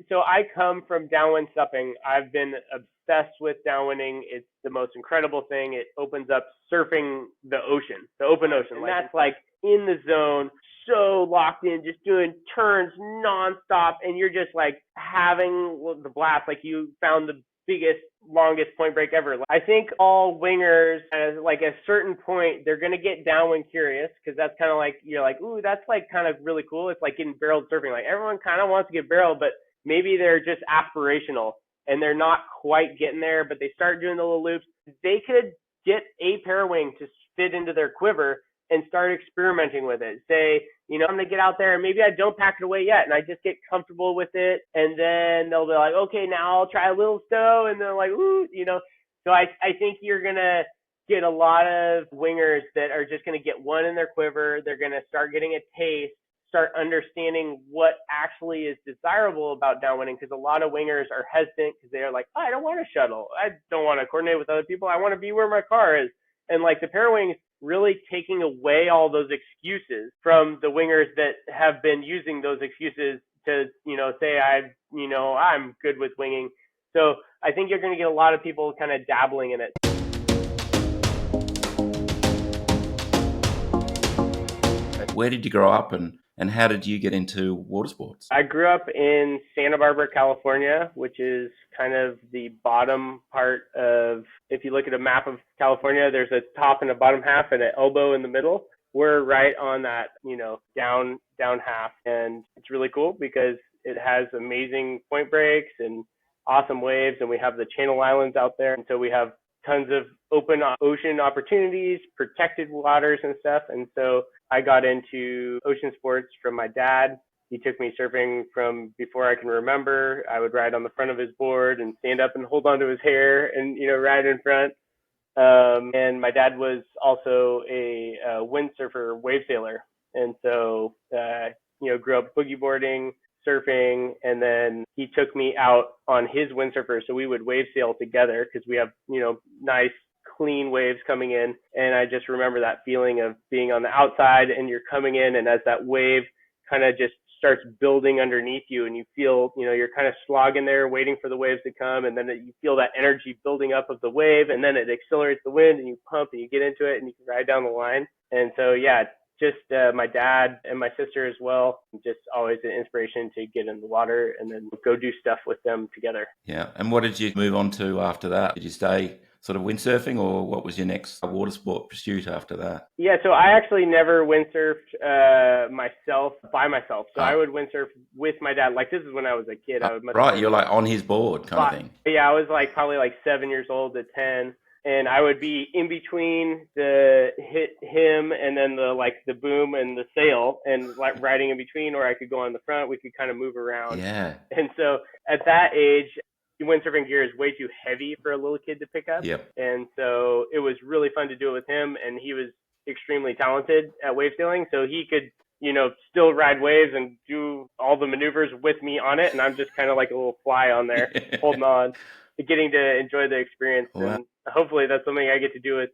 So I come from downwind supping. I've been obsessed with downwinding. It's the most incredible thing. It opens up surfing the ocean, the open ocean. And that's like in the zone, so locked in, just doing turns nonstop. And you're just like having the blast, like you found the biggest, longest point break ever. I think all wingers, at like a certain point, they're going to get downwind curious, because that's kind of like, you're like, ooh, that's like kind of really cool. It's like getting barreled surfing. Like everyone kind of wants to get barreled, but maybe they're just aspirational and they're not quite getting there, but they start doing the little loops. They could get a parawing to fit into their quiver and start experimenting with it. Say, you know, I'm going to get out there and maybe I don't pack it away yet and I just get comfortable with it. And then they'll be like, okay, now I'll try a little stow. And they're like, ooh, you know. So I think you're going to get a lot of wingers that are just going to get one in their quiver. They're going to start getting a taste, start understanding what actually is desirable about downwinding, because a lot of wingers are hesitant because they are like, oh, I don't want to shuttle. I don't want to coordinate with other people. I want to be where my car is. And like the parawing is really taking away all those excuses from the wingers that have been using those excuses to, you know, say I'm good with winging. So I think you're going to get a lot of people kind of dabbling in it. Where did you grow up and how did you get into water sports? I grew up in Santa Barbara, California, which is kind of the bottom part of, if you look at a map of California, there's a top and a bottom half and an elbow in the middle. We're right on that, you know, down half. And it's really cool because it has amazing point breaks and awesome waves. And we have the Channel Islands out there. And so we have tons of open ocean opportunities, protected waters and stuff. And so I got into ocean sports from my dad. He took me surfing from before I can remember. I would ride on the front of his board and stand up and hold onto his hair and, you know, ride in front. And my dad was also a windsurfer, wave sailor. And so, you know, grew up boogie boarding, surfing, and then he took me out on his windsurfer. So we would wave sail together because we have, you know, nice, clean waves coming in. And I just remember that feeling of being on the outside and you're coming in, and as that wave kind of just starts building underneath you and you feel, you know, you're kind of slogging there waiting for the waves to come, and then you feel that energy building up of the wave, and then it accelerates the wind and you pump and you get into it and you can ride down the line. And so, yeah, just my dad and my sister as well, just always an inspiration to get in the water and then go do stuff with them together. Yeah. And what did you move on to after that? Did you stay sort of windsurfing, or what was your next water sport pursuit after that? Yeah, so I actually never windsurfed by myself. So I would windsurf with my dad. Like, this is when I was a kid. You're like on his board kind of thing. Yeah, I was like probably like 7 years old to 10. And I would be in between the him and then the boom and the sail, and like riding in between, or I could go on the front. We could kind of move around. Yeah. And so at that age, windsurfing gear is way too heavy for a little kid to pick up. Yep. And so it was really fun to do it with him, and he was extremely talented at wave sailing, so he could, you know, still ride waves and do all the maneuvers with me on it, and I'm just kind of like a little fly on there holding on, getting to enjoy the experience. Wow. And hopefully that's something I get to do with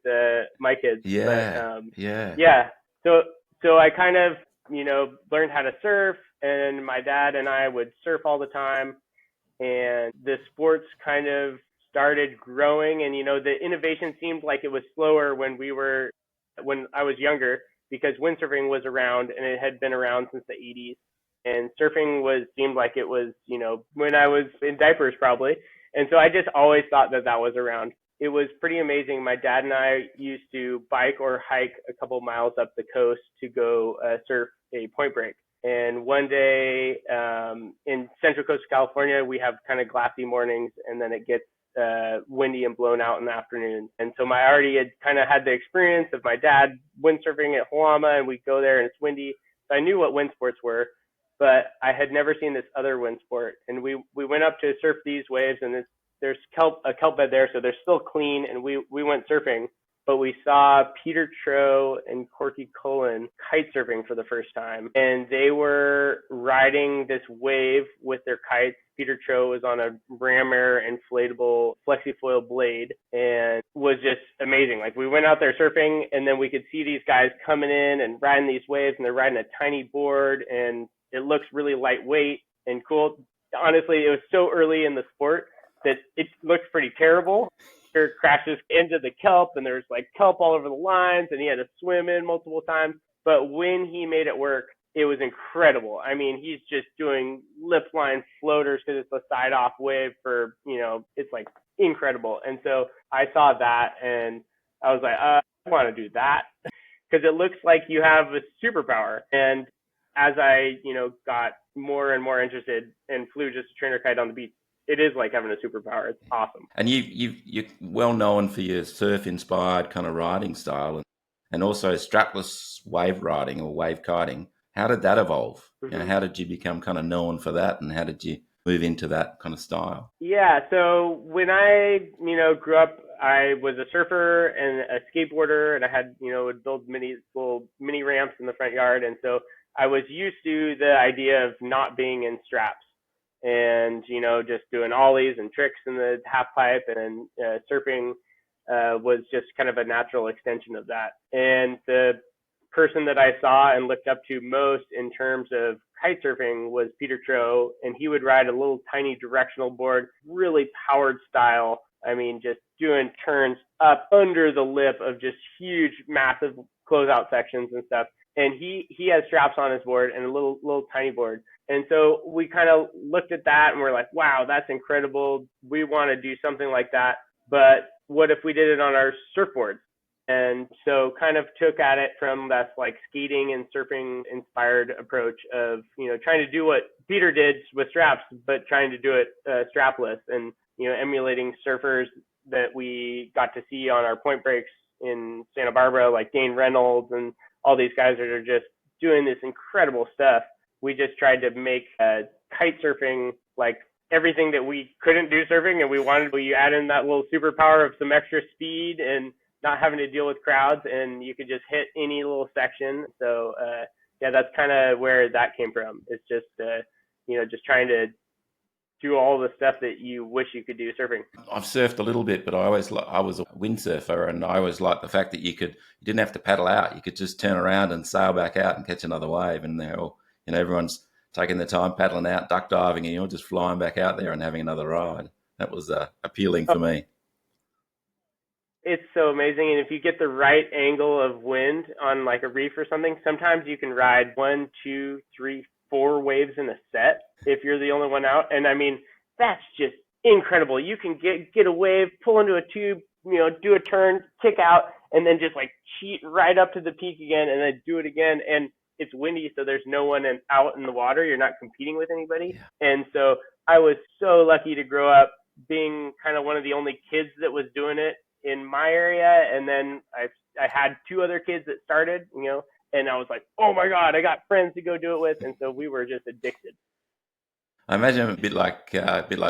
my kids. Yeah. But, yeah. So I kind of, you know, learned how to surf, and my dad and I would surf all the time, and the sports kind of started growing. And, you know, the innovation seemed like it was slower when I was younger, because windsurfing was around and it had been around since the 80s. And surfing seemed like it was, you know, when I was in diapers probably. And so I just always thought that was around. It was pretty amazing. My dad and I used to bike or hike a couple miles up the coast to go surf a point break. And one day in Central Coast of California, we have kind of glassy mornings, and then it gets windy and blown out in the afternoon. And so I already had kind of had the experience of my dad windsurfing at Hawaii, and we go there and it's windy. So I knew what wind sports were, but I had never seen this other wind sport. And we went up to surf these waves, and there's a kelp bed there, so they're still clean. And we went surfing, but we saw Peter Tro and Corky Cullen kite surfing for the first time. And they were riding this wave with their kites. Peter Tro was on a Ram Air inflatable FlexiFoil blade, and was just amazing. Like, we went out there surfing, and then we could see these guys coming in and riding these waves, and they're riding a tiny board, and it looks really lightweight and cool. honestly, it was so early in the sport that it looked pretty terrible. He crashes into the kelp, and there's like kelp all over the lines, and he had to swim in multiple times. But when he made it work, it was incredible. I mean, he's just doing lip line floaters because it's a side off wave for, it's like incredible. And so I saw that and I was like, I want to do that because it looks like you have a superpower. And as I, got more and more interested and flew just a trainer kite on the beach, it is like having a superpower. It's awesome. And you're well known for your surf-inspired kind of riding style and also strapless wave riding or wave kiting. How did that evolve? Mm-hmm. How did you become kind of known for that, and how did you move into that kind of style? Yeah, so when I, grew up, I was a surfer and a skateboarder, and I had, would build little mini ramps in the front yard. And so I was used to the idea of not being in straps and, just doing ollies and tricks in the half pipe, and surfing was just kind of a natural extension of that. And the person that I saw and looked up to most in terms of kite surfing was Peter Tro, and he would ride a little tiny directional board, really powered style. I mean, just doing turns up under the lip of just huge, massive closeout sections and stuff. And he has straps on his board and a little tiny board. And so we kind of looked at that and we're like, wow, that's incredible. We want to do something like that. But what if we did it on our surfboards? And so kind of took at it from that like skating and surfing inspired approach of, trying to do what Peter did with straps, but trying to do it strapless and, emulating surfers that we got to see on our point breaks in Santa Barbara, like Dane Reynolds and all these guys that are just doing this incredible stuff. We just tried to make kite surfing like everything that we couldn't do surfing, and you add in that little superpower of some extra speed and not having to deal with crowds, and you could just hit any little section. So that's kind of where that came from. It's just just trying to do all the stuff that you wish you could do surfing. I've surfed a little bit, but I was a windsurfer, and I always liked the fact that you didn't have to paddle out. You could just turn around and sail back out and catch another wave, and they're all, everyone's taking their time paddling out, duck diving, and you're just flying back out there and having another ride. That was appealing for me. It's so amazing. And if you get the right angle of wind on like a reef or something, sometimes you can ride 1, 2, 3, 4 waves in a set if you're the only one out. And I mean, that's just incredible. You can get a wave, pull into a tube, do a turn, kick out, and then just like cheat right up to the peak again and then do it again. And it's windy, so there's no one out in the water. You're not competing with anybody. Yeah. And so I was so lucky to grow up being kind of one of the only kids that was doing it in my area. And then I had 2 other kids that started, and I was like, oh my God, I got friends to go do it with. And so we were just addicted. I imagine a bit like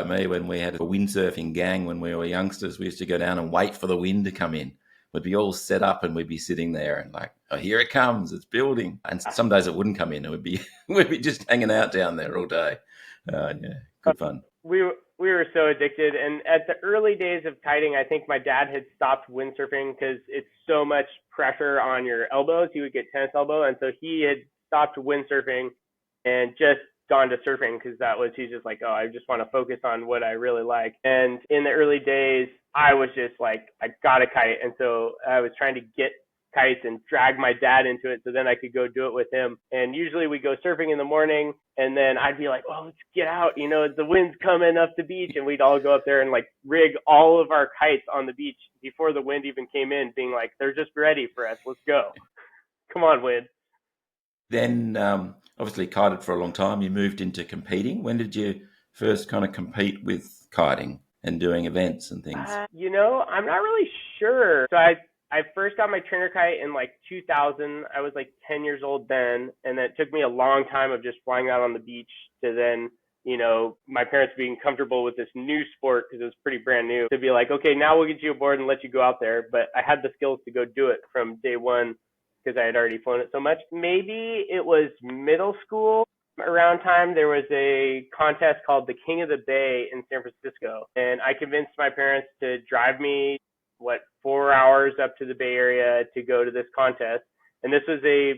me when we had a windsurfing gang when we were youngsters. We used to go down and wait for the wind to come in. We'd be all set up and we'd be sitting there and like, oh, here it comes, it's building. And some days it wouldn't come in. We'd be just hanging out down there all day. Good fun. We were so addicted. And at the early days of kiting, I think my dad had stopped windsurfing because it's so much pressure on your elbows. He would get tennis elbow. And so he had stopped windsurfing and just gone to surfing because he's just like, oh, I just want to focus on what I really like. And in the early days, I was just like, I got a kite. And so I was trying to get kites and drag my dad into it so then I could go do it with him. And usually we go surfing in the morning and then I'd be like, oh, let's get out. The wind's coming up the beach. And we'd all go up there and like rig all of our kites on the beach before the wind even came in, being like, they're just ready for us. Let's go. Come on, wind. Then obviously kited for a long time. You moved into competing. When did you first kind of compete with kiting and doing events and things? I'm not really sure. So I first got my trainer kite in like 2000. I was like 10 years old then. And it took me a long time of just flying out on the beach to then, my parents being comfortable with this new sport because it was pretty brand new to be like, okay, now we'll get you aboard and let you go out there. But I had the skills to go do it from day one because I had already flown it so much. Maybe it was middle school around time. There was a contest called the King of the Bay in San Francisco. And I convinced my parents to drive me 4 hours up to the Bay Area to go to this contest. And this was a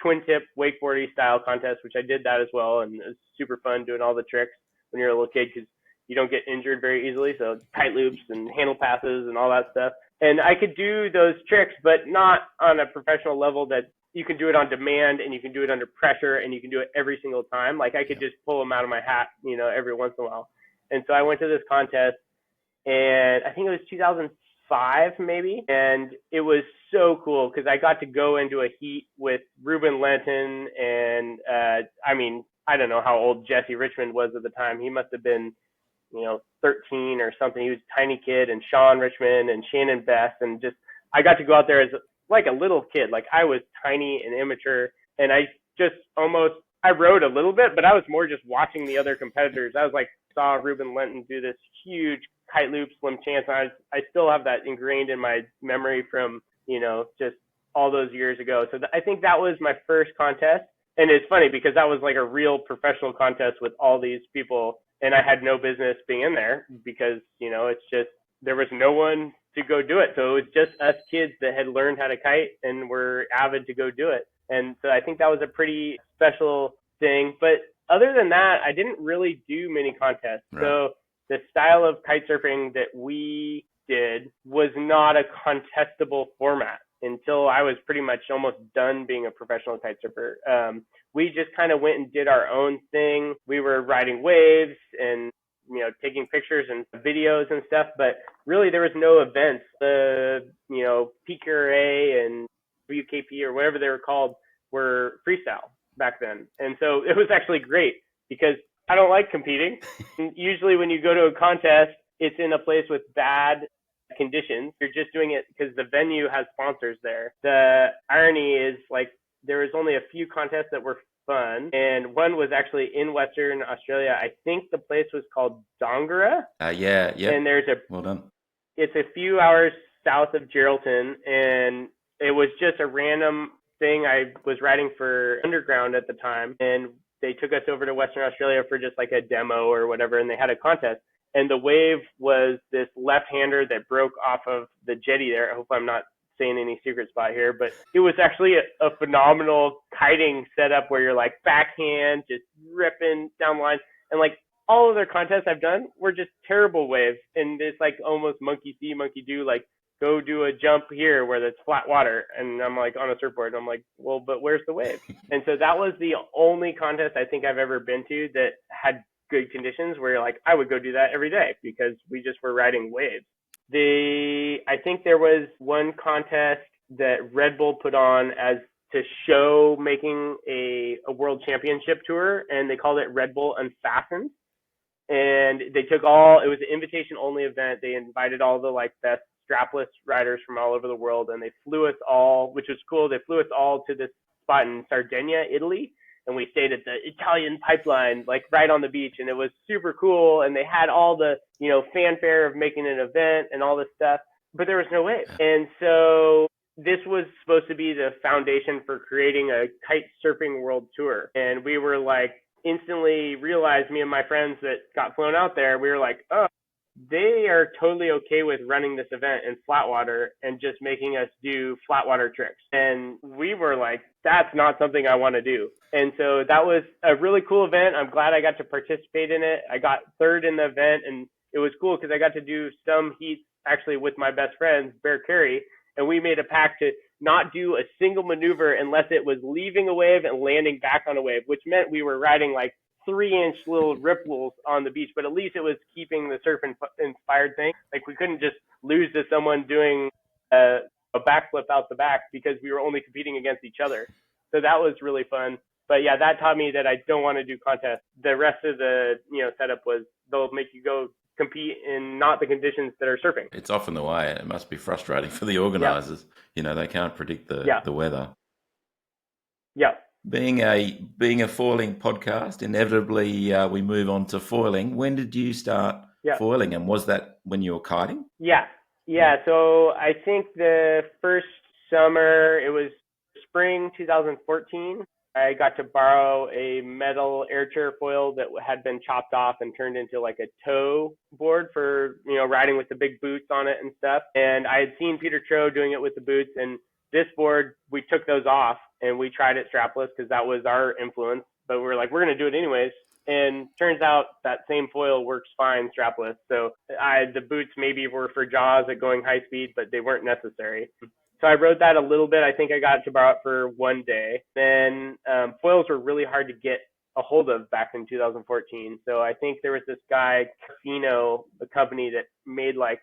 twin tip wakeboarding style contest, which I did that as well. And it was super fun doing all the tricks. when you're a little kid because you don't get injured very easily. So kite loops and handle passes and all that stuff. And I could do those tricks, but not on a professional level that you can do it on demand and you can do it under pressure and you can do it every single time. Like I could just pull them out of my hat, every once in a while. And so I went to this contest and I think it was 2005 maybe. And it was so cool because I got to go into a heat with Ruben Lenton and, I don't know how old Jesse Richmond was at the time. He must have been, 13 or something. He was a tiny kid, and Sean Richmond and Shannon Best. And just, I got to go out there as like a little kid. Like I was tiny and immature. And I rode a little bit, but I was more just watching the other competitors. I was like, saw Ruben Lenton do this huge kite loop, Slim Chance. And I still have that ingrained in my memory from, just all those years ago. So I think that was my first contest. And it's funny because that was like a real professional contest with all these people. And I had no business being in there because, it's just, there was no one to go do it. So it was just us kids that had learned how to kite and were avid to go do it. And so I think that was a pretty special thing. But other than that, I didn't really do many contests. Right. So the style of kite surfing that we did was not a contestable format until I was pretty much almost done being a professional kite surfer. We just kind of went and did our own thing. We were riding waves and, taking pictures and videos and stuff, but really there was no events. The, PQRA and WKP or whatever they were called were freestyle back then. And so it was actually great because I don't like competing. Usually when you go to a contest, it's in a place with bad conditions. You're just doing it because the venue has sponsors there. The irony is like there was only a few contests that were fun, and one was actually in Western Australia. I think the place was called Dongara. Yeah. And there's well done. It's a few hours south of Geraldton, and it was just a random thing. I was riding for Underground at the time, and they took us over to Western Australia for just like a demo or whatever, and they had a contest. And the wave was this left-hander that broke off of the jetty there. I hope I'm not saying any secret spot here, but it was actually a phenomenal kiting setup where you're like backhand, just ripping down the line. And like all other contests I've done were just terrible waves. And it's like almost monkey see, monkey do, like go do a jump here where there's flat water. And I'm like on a surfboard. I'm like, well, but where's the wave? And so that was the only contest I think I've ever been to that had good conditions where you're like, I would go do that every day because we just were riding waves. I think there was one contest that Red Bull put on as to show making a world championship tour, and they called it Red Bull Unfastened. And they took it was an invitation only event. They invited all the like best strapless riders from all over the world, and they flew us all, which was cool. They flew us all to this spot in Sardinia, Italy. And we stayed at the Italian pipeline, like right on the beach. And it was super cool. And they had all the, fanfare of making an event and all this stuff, but there was no wave. And so this was supposed to be the foundation for creating a kite surfing world tour. And we were like, instantly realized, me and my friends that got flown out there, we were like, oh, they are totally okay with running this event in flat water and just making us do flat water tricks. And we were like, that's not something I want to do. And so that was a really cool event. I'm glad I got to participate in it. I got third in the event, and it was cool because I got to do some heats actually with my best friends, Bear Carey, and we made a pact to not do a single maneuver unless it was leaving a wave and landing back on a wave, which meant we were riding like 3-inch little ripples on the beach, but at least it was keeping the surf inspired thing. Like we couldn't just lose to someone doing a backflip out the back because we were only competing against each other. So that was really fun. But yeah, that taught me that I don't want to do contests. The rest of the setup was they'll make you go compete in not the conditions that are surfing. It's often the way. It must be frustrating for the organizers. Yeah. They can't predict the weather. Yeah. Being a foiling podcast, inevitably we move on to foiling. When did you start foiling, and was that when you were kiting? Yeah. So I think the first summer, it was spring 2014. I got to borrow a metal air chair foil that had been chopped off and turned into like a tow board for riding with the big boots on it and stuff. And I had seen Peter Cho doing it with the boots, and this board, we took those off and we tried it strapless because that was our influence. But we were like, we're going to do it anyways. And turns out that same foil works fine strapless. So the boots maybe were for jaws at going high speed, but they weren't necessary. So I rode that a little bit. I think I got to borrow it for one day. Then foils were really hard to get a hold of back in 2014. So I think there was this guy, Casino, a company that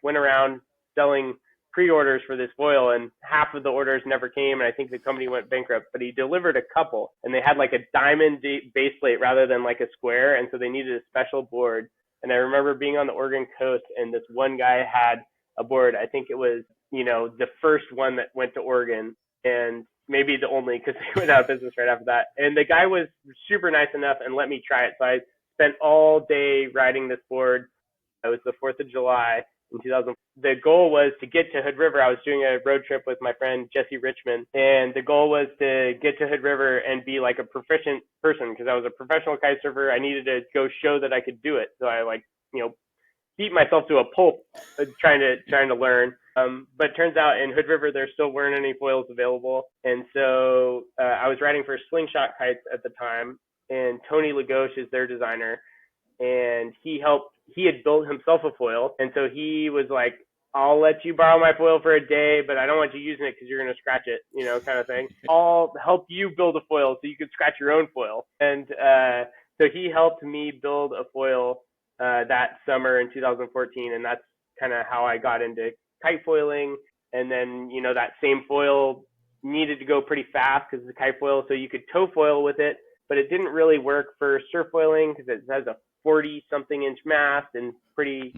went around selling pre-orders for this foil, and half of the orders never came, and I think the company went bankrupt, but he delivered a couple, and they had like a diamond base plate rather than like a square, and so they needed a special board. And I remember being on the Oregon coast, and this one guy had a board. I think it was, the first one that went to Oregon, and maybe the only, because they went out of business right after that. And the guy was super nice enough and let me try it. So I spent all day riding this board. It was the 4th of July in 2000. The goal was to get to Hood River. I was doing a road trip with my friend Jesse Richmond, and the goal was to get to Hood River and be like a proficient person, because I was a professional kite surfer. I needed to go show that I could do it. So I beat myself to a pulp trying to learn. But it turns out in Hood River there still weren't any foils available, and so I was riding for Slingshot Kites at the time, and Tony Lagoche is their designer, and he had built himself a foil, and so he was like, I'll let you borrow my foil for a day, but I don't want you using it because you're going to scratch it, kind of thing. I'll help you build a foil so you can scratch your own foil. And so he helped me build a foil that summer in 2014, and that's kind of how I got into kite foiling. And then, that same foil needed to go pretty fast because it's a kite foil, so you could tow foil with it, but it didn't really work for surf foiling because it has a 40-something inch mast and pretty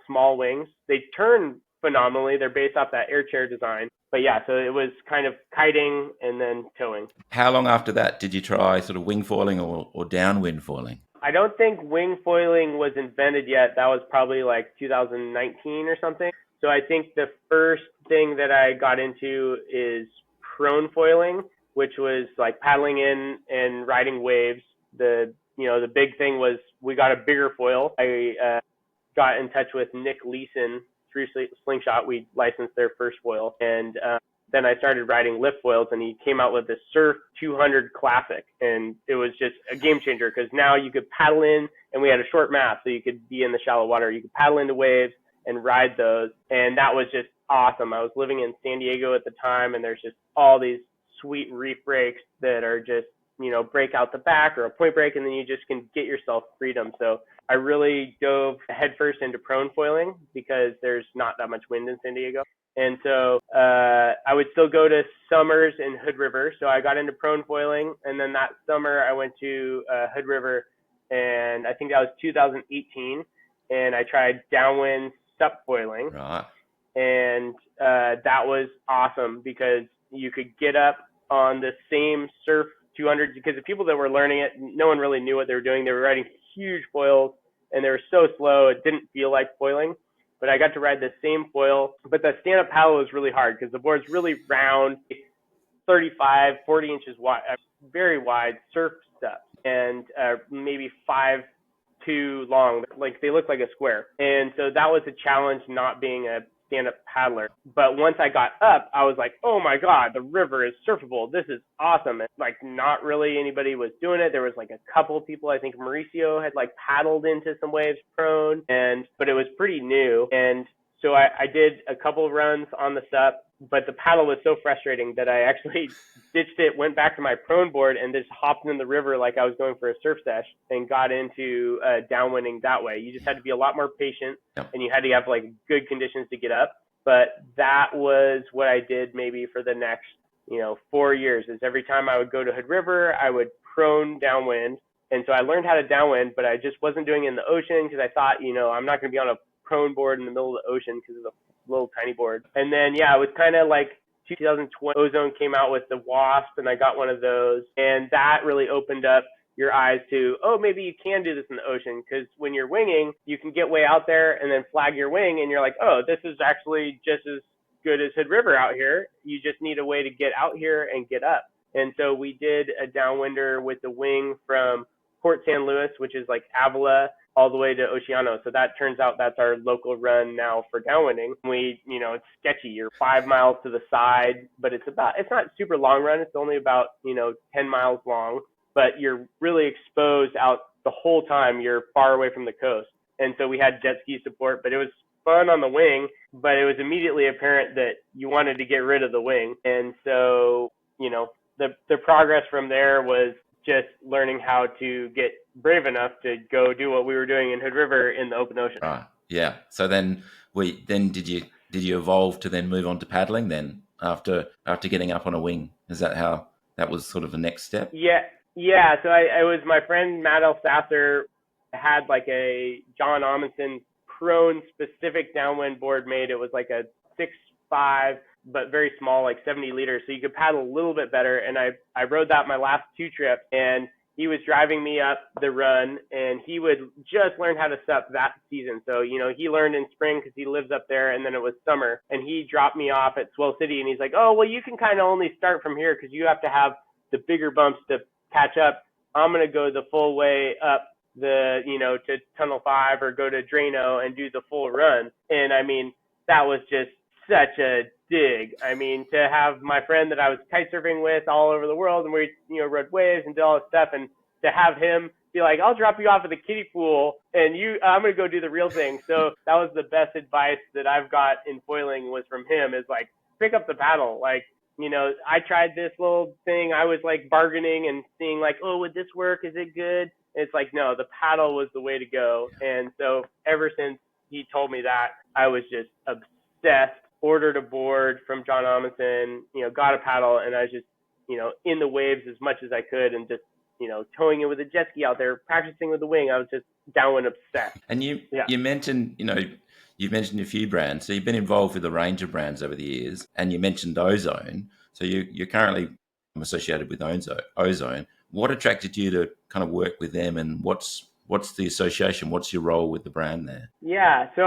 small wings. They turn phenomenally. They're based off that air chair design. But yeah, so it was kind of kiting and then towing. How long after that did you try sort of wing foiling or downwind foiling? I don't think wing foiling was invented yet. That was probably like 2019 or something. So I think the first thing that I got into is prone foiling, which was like paddling in and riding waves. The big thing was we got a bigger foil. I got in touch with Nick Leeson through Slingshot. We licensed their first foil. And then I started riding lift foils, and he came out with the Surf 200 Classic. And it was just a game changer because now you could paddle in, and we had a short mast, so you could be in the shallow water. You could paddle into waves and ride those. And that was just awesome. I was living in San Diego at the time, and there's just all these sweet reef breaks that are just, break out the back or a point break, and then you just can get yourself freedom. So I really dove headfirst into prone foiling because there's not that much wind in San Diego. And so I would still go to summers in Hood River. So I got into prone foiling, and then that summer I went to Hood River, and I think that was 2018, and I tried downwind sup foiling. Right. And that was awesome because you could get up on the same Surf 200, because the people that were learning it, no one really knew what they were doing. They were riding huge foils, and they were so slow, it didn't feel like foiling. But I got to ride the same foil, but the stand-up paddle was really hard because the board's really round, 35, 40 inches wide, very wide surf stuff, and maybe 5'2" long. Like, they look like a square. And so that was a challenge not being a stand-up paddler. But once I got up, I was like, oh my God, the river is surfable. This is awesome. And like, not really anybody was doing it. There was like a couple people, I think Mauricio had like paddled into some waves prone, but it was pretty new. And so I did a couple runs on the SUP, but the paddle was so frustrating that I actually ditched it, went back to my prone board, and just hopped in the river like I was going for a surf sesh and got into downwinding that way. You just had to be a lot more patient, and you had to have like good conditions to get up. But that was what I did maybe for the next, 4 years, is every time I would go to Hood River, I would prone downwind. And so I learned how to downwind, but I just wasn't doing it in the ocean because I thought, I'm not going to be on a prone board in the middle of the ocean because it's a little tiny board. And then, it was kind of like 2020, Ozone came out with the Wasp, and I got one of those. And that really opened up your eyes to, maybe you can do this in the ocean, because when you're winging, you can get way out there and then flag your wing, and you're like, this is actually just as good as Hood River out here. You just need a way to get out here and get up. And so we did a downwinder with the wing from Port San Luis, which is like Avila, all the way to Oceano. So that turns out that's our local run now for downwinding. It's sketchy. You're 5 miles to the side, but it's not super long run. It's only about, 10 miles long, but you're really exposed out the whole time you're far away from the coast. And so we had jet ski support, but it was fun on the wing, but it was immediately apparent that you wanted to get rid of the wing. And so, the progress from there was just learning how to get brave enough to go do what we were doing in Hood River in the open ocean. Right. Yeah. So then did you evolve to then move on to paddling then after getting up on a wing? Is that how that was sort of the next step? Yeah. Yeah. So I was, my friend Matt Elsasser had like a John Amundsen prone specific downwind board made. It was like a 6'5", but very small, like 70 liters. So you could paddle a little bit better. And I rode that my last 2 trips, and he was driving me up the run, and he would just learn how to sup that season. So, he learned in spring because he lives up there, and then it was summer, and he dropped me off at Swell City, and he's like, oh, well, you can kind of only start from here because you have to have the bigger bumps to catch up. I'm going to go the full way up to Tunnel 5 or go to Drano and do the full run. And I mean, that was just such a dig. I mean, to have my friend that I was kite surfing with all over the world, and we, rode waves and did all this stuff, and to have him be like, I'll drop you off at the kiddie pool and I'm going to go do the real thing. So that was the best advice that I've got in foiling was from him, is like, pick up the paddle. Like, I tried this little thing. I was like bargaining and seeing like, oh, would this work? Is it good? It's like, no, the paddle was the way to go. And so ever since he told me that, I was just obsessed, ordered a board from John Amundsen, got a paddle, and I was just, in the waves as much as I could, and just, towing it with a jet ski out there, practicing with the wing. I was just downwind obsessed. And you mentioned, you've mentioned a few brands. So you've been involved with a range of brands over the years, and you mentioned Ozone. So you're currently associated with Ozone. What attracted you to kind of work with them, and what's the association? What's your role with the brand there? Yeah, so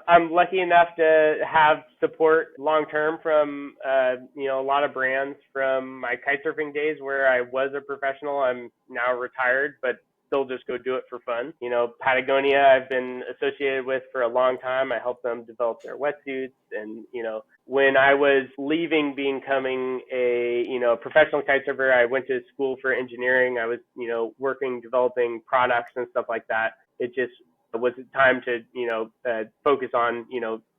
I'm lucky enough to have support long-term from, a lot of brands from my kite surfing days where I was a professional. I'm now retired, but still just go do it for fun. Patagonia I've been associated with for a long time. I helped them develop their wetsuits, and, when I was leaving becoming a, professional kite surfer, I went to school for engineering. I was, working, developing products and stuff like that. It just was time to, focus on,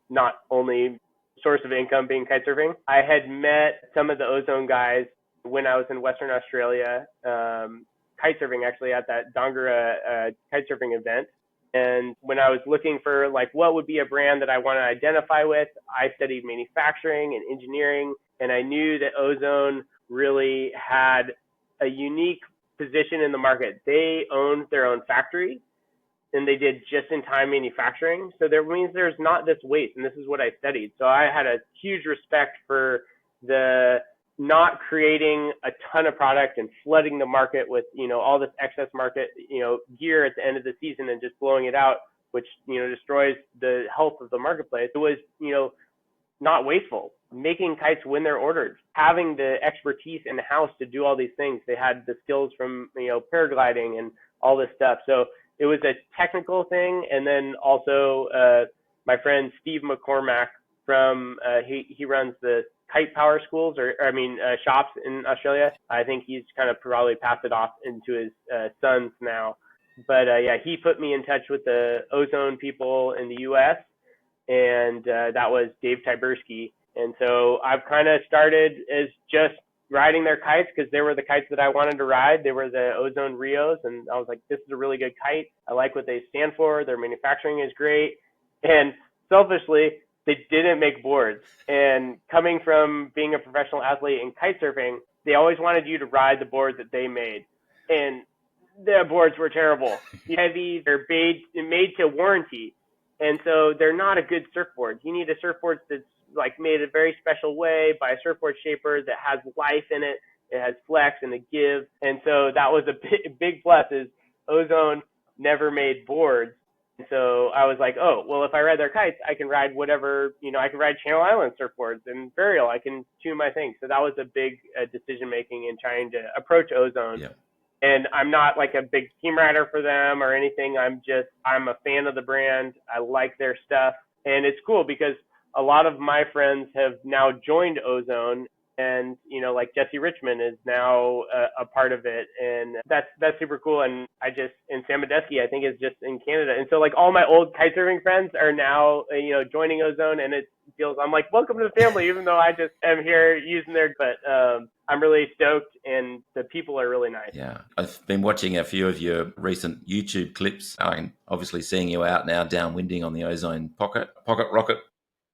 not only source of income being kite surfing. I had met some of the Ozone guys when I was in Western Australia, kite surfing actually at that Dongara kite surfing event. And when I was looking for like what would be a brand that I want to identify with, I studied manufacturing and engineering, and I knew that Ozone really had a unique position in the market. They owned their own factory, and they did just-in-time manufacturing. So that means there's not this waste, and this is what I studied. So I had a huge respect for the not creating a ton of product and flooding the market with, all this excess market, gear at the end of the season and just blowing it out, which, destroys the health of the marketplace. It was, not wasteful, making kites when they're ordered, having the expertise in the house to do all these things. They had the skills from, paragliding and all this stuff. So it was a technical thing. And then also, my friend Steve McCormack from, he runs the kite power schools shops in Australia. I think he's kind of probably passed it off into his sons now. But he put me in touch with the Ozone people in the US, and that was Dave Tyberski. And so I've kind of started as just riding their kites because they were the kites that I wanted to ride. They were the Ozone Rios, and I was like, this is a really good kite. I like what they stand for. Their manufacturing is great. And selfishly, they didn't make boards. And coming from being a professional athlete in kite surfing, they always wanted you to ride the board that they made. And the boards were terrible. Heavy, they're made to warranty. And so they're not a good surfboard. You need a surfboard that's like made a very special way by a surfboard shaper that has life in it. It has flex and a give. And so that was a big plus, is Ozone never made boards. So I was like, oh, well, if I ride their kites, I can ride whatever, I can ride Channel Island surfboards and Burial. I can tune my thing. So that was a big decision making in trying to approach Ozone. Yeah. And I'm not like a big team rider for them or anything. I'm a fan of the brand. I like their stuff. And it's cool because a lot of my friends have now joined Ozone And, like Jesse Richmond is now a part of it. And that's super cool. And and Sam Medeski, I think, is just in Canada. And so like all my old kitesurfing friends are now, joining Ozone, and I'm like, welcome to the family, even though I just am here using but I'm really stoked, and the people are really nice. Yeah. I've been watching a few of your recent YouTube clips. I'm obviously seeing you out now downwinding on the Ozone Pocket Rocket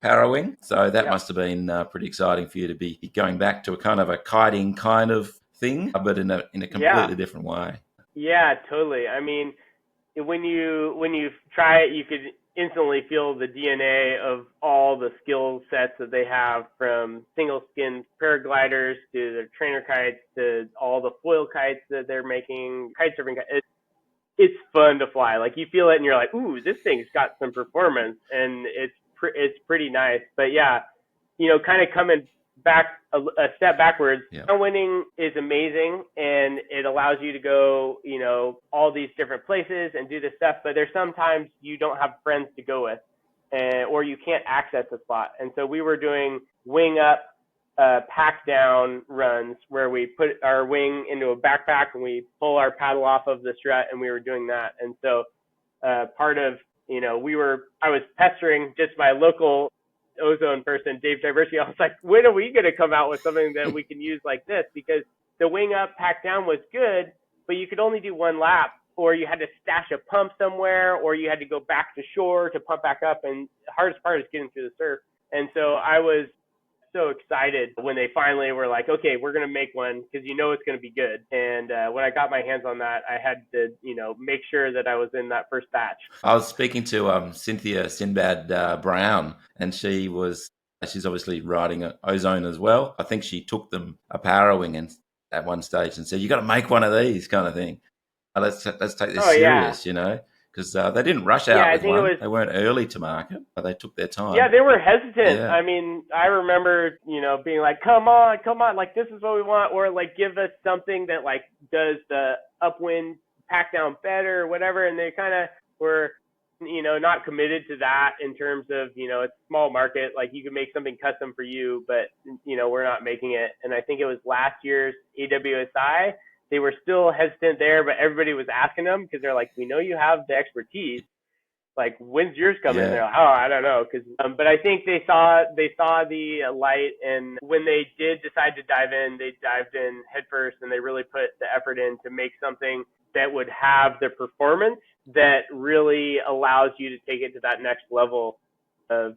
Parawing. So that must have been pretty exciting for you to be going back to a kind of a kiting kind of thing, but in a completely different way. Yeah, totally. I mean, when you try it, you could instantly feel the DNA of all the skill sets that they have, from single skin paragliders to their trainer kites to all the foil kites that they're making, kite surfing kites. It's fun to fly. Like, you feel it and you're like, ooh, this thing's got some performance, and it's pretty nice. But yeah, kind of coming back a step backwards, downwinding is amazing, and it allows you to go, all these different places and do this stuff. But there's sometimes you don't have friends to go with, or you can't access a spot. And so we were doing wing up, pack down runs where we put our wing into a backpack and we pull our paddle off of the strut, and we were doing that. And so part of, I was pestering just my local Ozone person, Dave Diversity. I was like, when are we going to come out with something that we can use like this? Because the wing up, pack down was good, but you could only do one lap, or you had to stash a pump somewhere, or you had to go back to shore to pump back up. And the hardest part is getting through the surf. And so I was so excited when they finally were like, okay, we're going to make one, because it's going to be good. And when I got my hands on that, I had to, make sure that I was in that first batch. I was speaking to Cynthia Sinbad Brown, and she's obviously riding Ozone as well. I think she took them a Parawing and at one stage and said, you got to make one of these kind of thing. Let's take this serious, because they didn't rush out with one. They weren't early to market, but they took their time. Yeah, they were hesitant. Yeah. I mean, I remember, being like, come on, like, this is what we want, or like, give us something that like does the upwind pack down better or whatever. And they kind of were, not committed to that in terms of, it's a small market. Like, you can make something custom for you, but, we're not making it. And I think it was last year's AWSI. They were still hesitant there, but everybody was asking them, because they're like, we know you have the expertise. Like, when's yours coming? Yeah. They're like, oh, I don't know. But I think they saw the light, and when they did decide to dive in, they dived in headfirst, and they really put the effort in to make something that would have the performance that really allows you to take it to that next level of,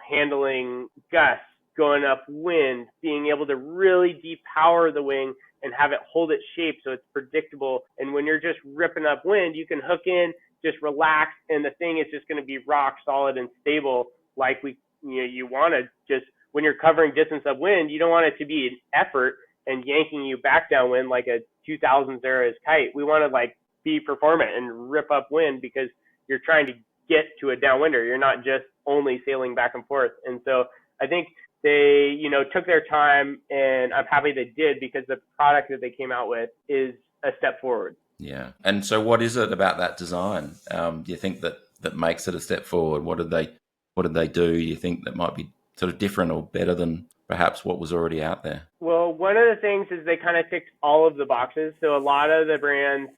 handling gusts, going upwind, being able to really depower the wing and have it hold its shape so it's predictable. And when you're just ripping upwind, you can hook in, just relax, and the thing is just going to be rock solid and stable. Like you want to just, when you're covering distance upwind, you don't want it to be an effort and yanking you back downwind like a 2000s era kite. We want to like be performant and rip upwind, because you're trying to get to a downwinder. You're not just only sailing back and forth. And so I think they, took their time, and I'm happy they did, because the product that they came out with is a step forward. Yeah. And so what is it about that design? Do you think that makes it a step forward? What did they do? You think that might be sort of different or better than perhaps what was already out there? Well, one of the things is they kind of ticked all of the boxes. So a lot of the brands,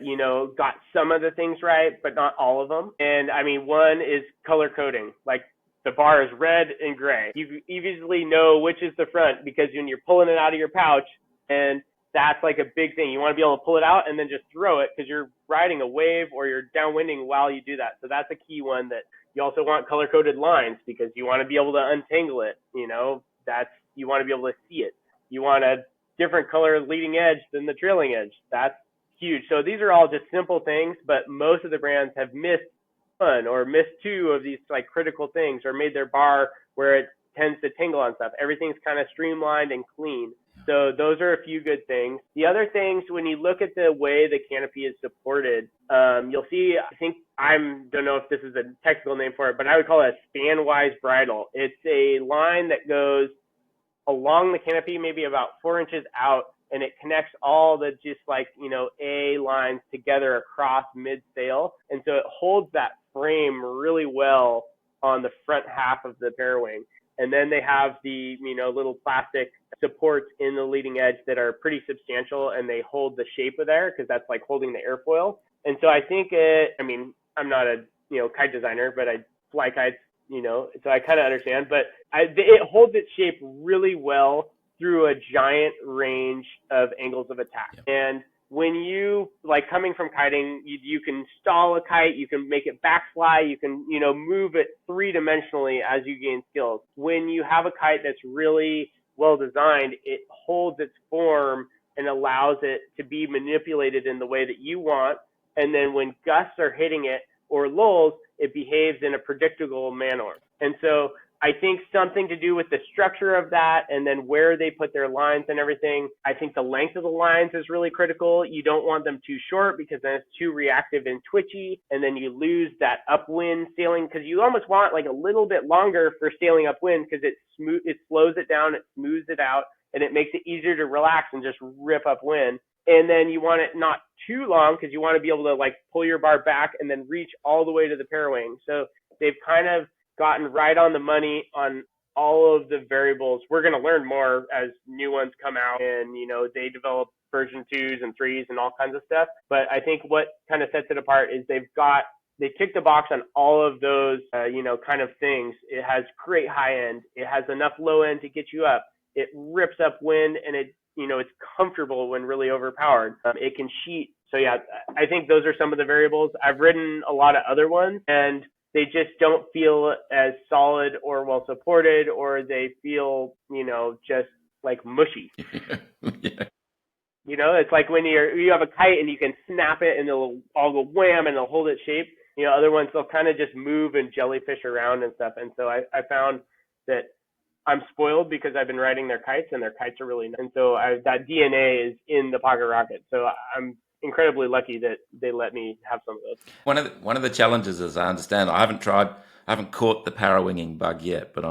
got some of the things right, but not all of them. And I mean, one is color coding. Like, the bar is red and gray. You easily know which is the front, because when you're pulling it out of your pouch, and that's like a big thing. You want to be able to pull it out and then just throw it, because you're riding a wave or you're downwinding while you do that. So that's a key one. That you also want color-coded lines, because you want to be able to untangle it. You want to be able to see it. You want a different color leading edge than the trailing edge. That's huge. So these are all just simple things, but most of the brands have missed one or missed two of these like critical things, or made their bar where it tends to tingle on stuff. Everything's kind of streamlined and clean. So those are a few good things. The other things, when you look at the way the canopy is supported, you'll see, I don't know if this is a technical name for it, but I would call it a span-wise bridle. It's a line that goes along the canopy, maybe about 4 inches out, and it connects all the just like, A lines together across mid-sail. And so it holds that frame really well on the front half of the Parawing. And then they have the, little plastic supports in the leading edge that are pretty substantial, and they hold the shape of there because that's like holding the airfoil. And so I think I'm not a, kite designer, but I fly kites, so I kind of understand, but it holds its shape really well through a giant range of angles of attack. Yep. And when you, like, coming from kiting, you can stall a kite, you can make it backfly, you can, move it three-dimensionally as you gain skills. When you have a kite that's really well designed, it holds its form and allows it to be manipulated in the way that you want. And then when gusts are hitting it or lulls, it behaves in a predictable manner. And so I think something to do with the structure of that, and then where they put their lines and everything. I think the length of the lines is really critical. You don't want them too short because then it's too reactive and twitchy, and then you lose that upwind sailing, because you almost want like a little bit longer for sailing upwind because it slows it down, it smooths it out, and it makes it easier to relax and just rip upwind. And then you want it not too long because you want to be able to like pull your bar back and then reach all the way to the parawing. So they've kind of gotten right on the money on all of the variables. We're going to learn more as new ones come out, and they develop version 2s and 3s and all kinds of stuff. But I think what kind of sets it apart is they tick the box on all of those kind of things. It has great high end, it has enough low end to get you up, it rips up wind, and it's comfortable when really overpowered. It can sheet. So yeah, I think those are some of the variables. I've ridden a lot of other ones, and they just don't feel as solid or well supported, or they feel, just like mushy. Yeah. It's like when you have a kite and you can snap it and it'll all go wham and it'll hold its shape. Other ones, they'll kind of just move and jellyfish around and stuff. And so I found that I'm spoiled because I've been riding their kites, and their kites are really nice. And so that DNA is in the Pocket Rocket. So I'm incredibly lucky that they let me have some of those. One of the challenges, as I understand, I haven't caught the parawinging bug yet, but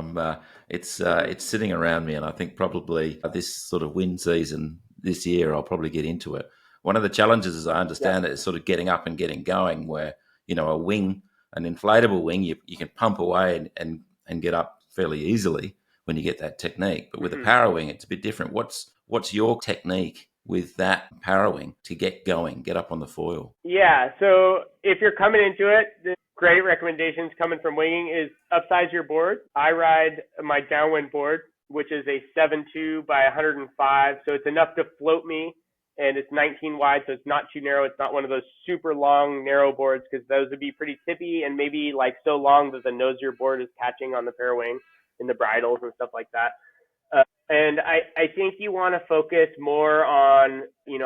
it's sitting around me, and I think probably this sort of wind season this year I'll probably get into it. One of the challenges, as I understand it, is sort of getting up and getting going, where a wing, an inflatable wing, you can pump away and get up fairly easily when you get that technique. But with a parawing, it's a bit different. What's your technique with that parawing to get going, get up on the foil? Yeah, so if you're coming into it, the great recommendations coming from winging is upsize your board. I ride my downwind board, which is a 7.2 by 105, so it's enough to float me, and it's 19 wide, so it's not too narrow. It's not one of those super long, narrow boards, because those would be pretty tippy and maybe like so long that the nose of your board is catching on the parawing and the bridles and stuff like that. And I think you want to focus more on,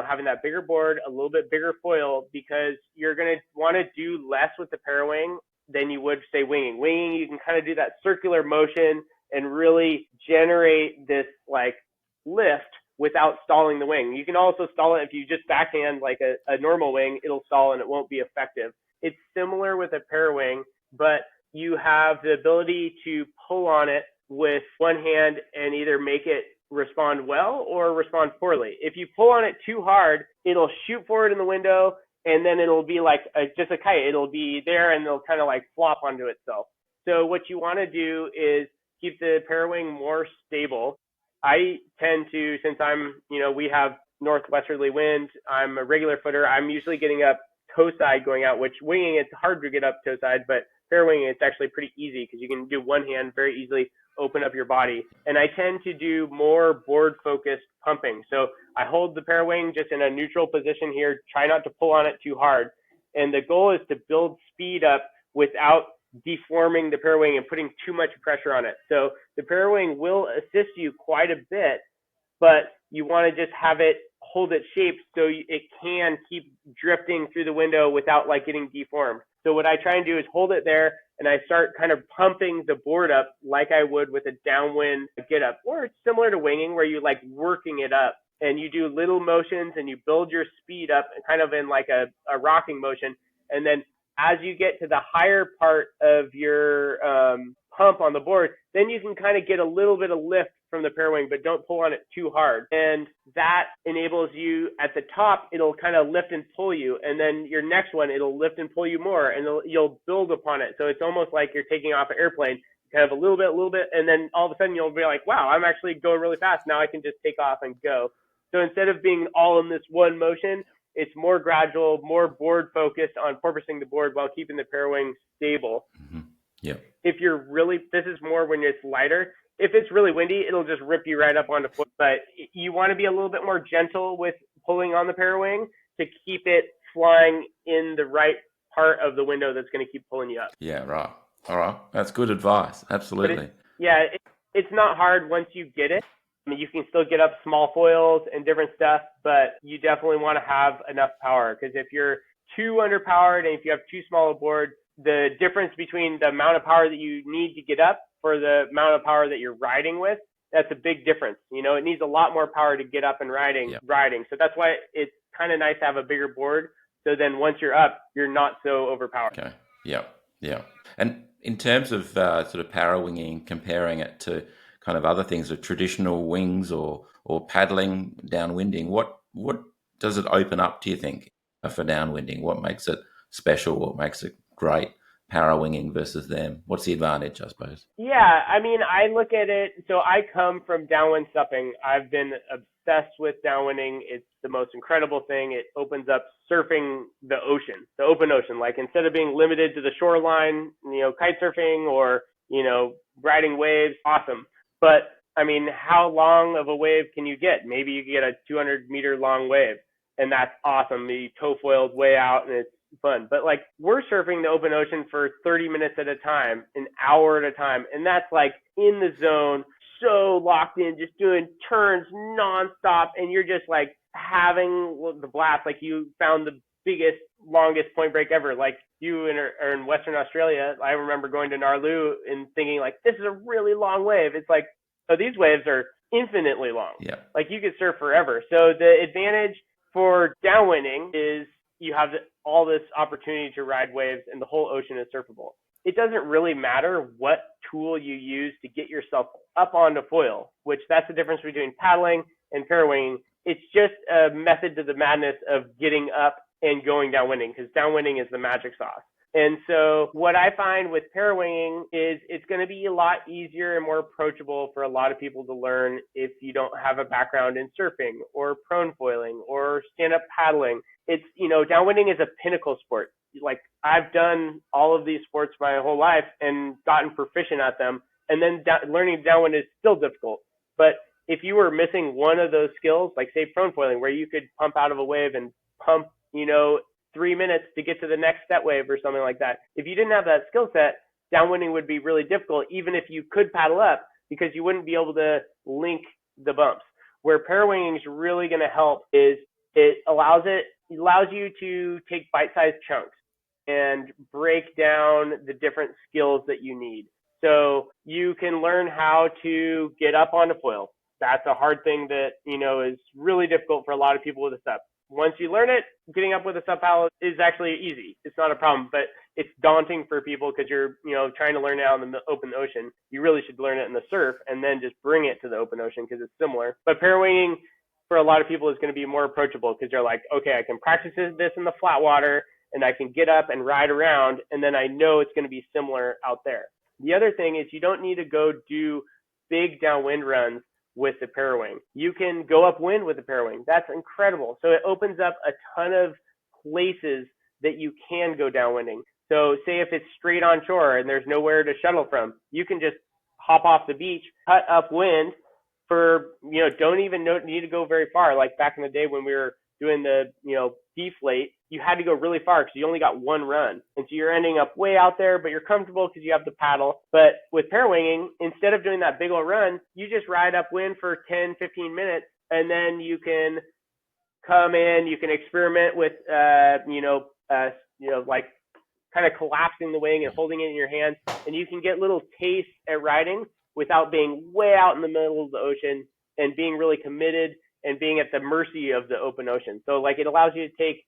having that bigger board, a little bit bigger foil, because you're going to want to do less with the parawing than you would, say, winging. Winging, you can kind of do that circular motion and really generate this like lift without stalling the wing. You can also stall it if you just backhand like a normal wing, it'll stall and it won't be effective. It's similar with a parawing, but you have the ability to pull on it with one hand and either make it respond well or respond poorly. If you pull on it too hard, it'll shoot forward in the window, and then it'll be like just a kite. It'll be there and it'll kind of like flop onto itself. So what you want to do is keep the parawing more stable. I tend to, since we have northwesterly wind, I'm a regular footer. I'm usually getting up toe side going out, which winging, it's hard to get up toe side, but parawinging, it's actually pretty easy because you can do one hand very easily, open up your body. And I tend to do more board focused pumping. So I hold the parawing just in a neutral position here, try not to pull on it too hard. And the goal is to build speed up without deforming the parawing and putting too much pressure on it. So the parawing will assist you quite a bit, but you want to just have it hold its shape so it can keep drifting through the window without like getting deformed. So what I try and do is hold it there, and I start kind of pumping the board up like I would with a downwind get up, or it's similar to winging where you like working it up and you do little motions and you build your speed up kind of in like a rocking motion. And then as you get to the higher part of your pump on the board, then you can kind of get a little bit of lift from the parawing, but don't pull on it too hard. And that enables you at the top, it'll kind of lift and pull you. And then your next one, it'll lift and pull you more, and you'll build upon it. So it's almost like you're taking off an airplane, kind of a little bit, and then all of a sudden you'll be like, wow, I'm actually going really fast. Now I can just take off and go. So instead of being all in this one motion, it's more gradual, more board focused on porpoising the board while keeping the parawing stable. Mm-hmm. Yeah. If you're really, this is more when it's lighter. If it's really windy, it'll just rip you right up onto foot. But you want to be a little bit more gentle with pulling on the parawing to keep it flying in the right part of the window that's going to keep pulling you up. Yeah, right. All right. That's good advice. Absolutely. It's not hard once you get it. I mean, you can still get up small foils and different stuff, but you definitely want to have enough power, because if you're too underpowered and if you have too small a board, the difference between the amount of power that you need to get up for the amount of power that you're riding with, that's a big difference. You know, it needs a lot more power to get up and riding. So that's why it's kind of nice to have a bigger board. So then once you're up, you're not so overpowered. Okay. Yeah. And in terms of sort of parawinging, comparing it to kind of other things, of traditional wings or paddling, downwinding, what does it open up, do you think, for downwinding? What makes it special? What makes it great, parawinging versus them? What's the advantage, I suppose? Yeah, I mean, I look at it, so I come from downwind supping. I've been obsessed with downwinding. It's the most incredible thing. It opens up surfing the ocean, the open ocean. Like, instead of being limited to the shoreline, you know, kite surfing or, you know, riding waves, awesome. But I mean, how long of a wave can you get? Maybe you get a 200-meter long wave, and that's awesome. You tow foiled way out, and it's fun. But like, we're surfing the open ocean for 30 minutes at a time, an hour at a time, and that's like in the zone, so locked in, just doing turns nonstop, and you're just like having the blast. Like, you found the biggest, longest point break ever. Like, you are in Western Australia. I remember going to Nauru and thinking, like, this is a really long wave. It's like, oh, these waves are infinitely long. Yeah. Like, you could surf forever. So the advantage for downwinding is you have all this opportunity to ride waves, and the whole ocean is surfable. It doesn't really matter what tool you use to get yourself up onto foil, which that's the difference between paddling and parawinging. It's just a method to the madness of getting up and going downwinding, because downwinding is the magic sauce. And so what I find with parawinging is it's going to be a lot easier and more approachable for a lot of people to learn if you don't have a background in surfing or prone foiling or stand-up paddling. It's, you know, downwinding is a pinnacle sport. Like, I've done all of these sports my whole life and gotten proficient at them. And then learning downwind is still difficult. But if you were missing one of those skills, like say prone foiling, where you could pump out of a wave and pump, you know, 3 minutes to get to the next set wave or something like that. If you didn't have that skill set, downwinding would be really difficult, even if you could paddle up, because you wouldn't be able to link the bumps. Where parawinging is really going to help is it allows you to take bite-sized chunks and break down the different skills that you need. So you can learn how to get up onto foil. That's a hard thing that, you know, is really difficult for a lot of people with a sup. Once you learn it, getting up with a sup paddle is actually easy. It's not a problem, but it's daunting for people because you're, you know, trying to learn it out in the open ocean. You really should learn it in the surf and then just bring it to the open ocean because it's similar. But parawinging for a lot of people is going to be more approachable because they're like, okay, I can practice this in the flat water and I can get up and ride around, and then I know it's going to be similar out there. The other thing is you don't need to go do big downwind runs with the parawing. You can go upwind with the parawing. That's incredible. So it opens up a ton of places that you can go downwinding. So say if it's straight on shore and there's nowhere to shuttle from, you can just hop off the beach, cut upwind for, you know, don't even need to go very far. Like back in the day when we were doing the, you know, deflate, you had to go really far because you only got one run. And so you're ending up way out there, but you're comfortable because you have the paddle. But with parawinging, instead of doing that big old run, you just ride upwind for 10, 15 minutes, and then you can come in, you can experiment with, like kind of collapsing the wing and holding it in your hands. And you can get little tastes at riding without being way out in the middle of the ocean and being really committed and being at the mercy of the open ocean. So like it allows you to take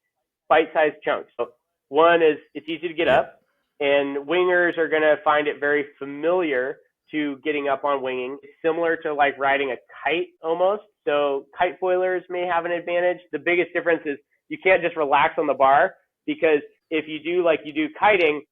bite-sized chunks. So one is it's easy to get up, and wingers are going to find it very familiar to getting up on winging. It's similar to like riding a kite almost. So kite foilers may have an advantage. The biggest difference is you can't just relax on the bar, because if you do like you do kiting,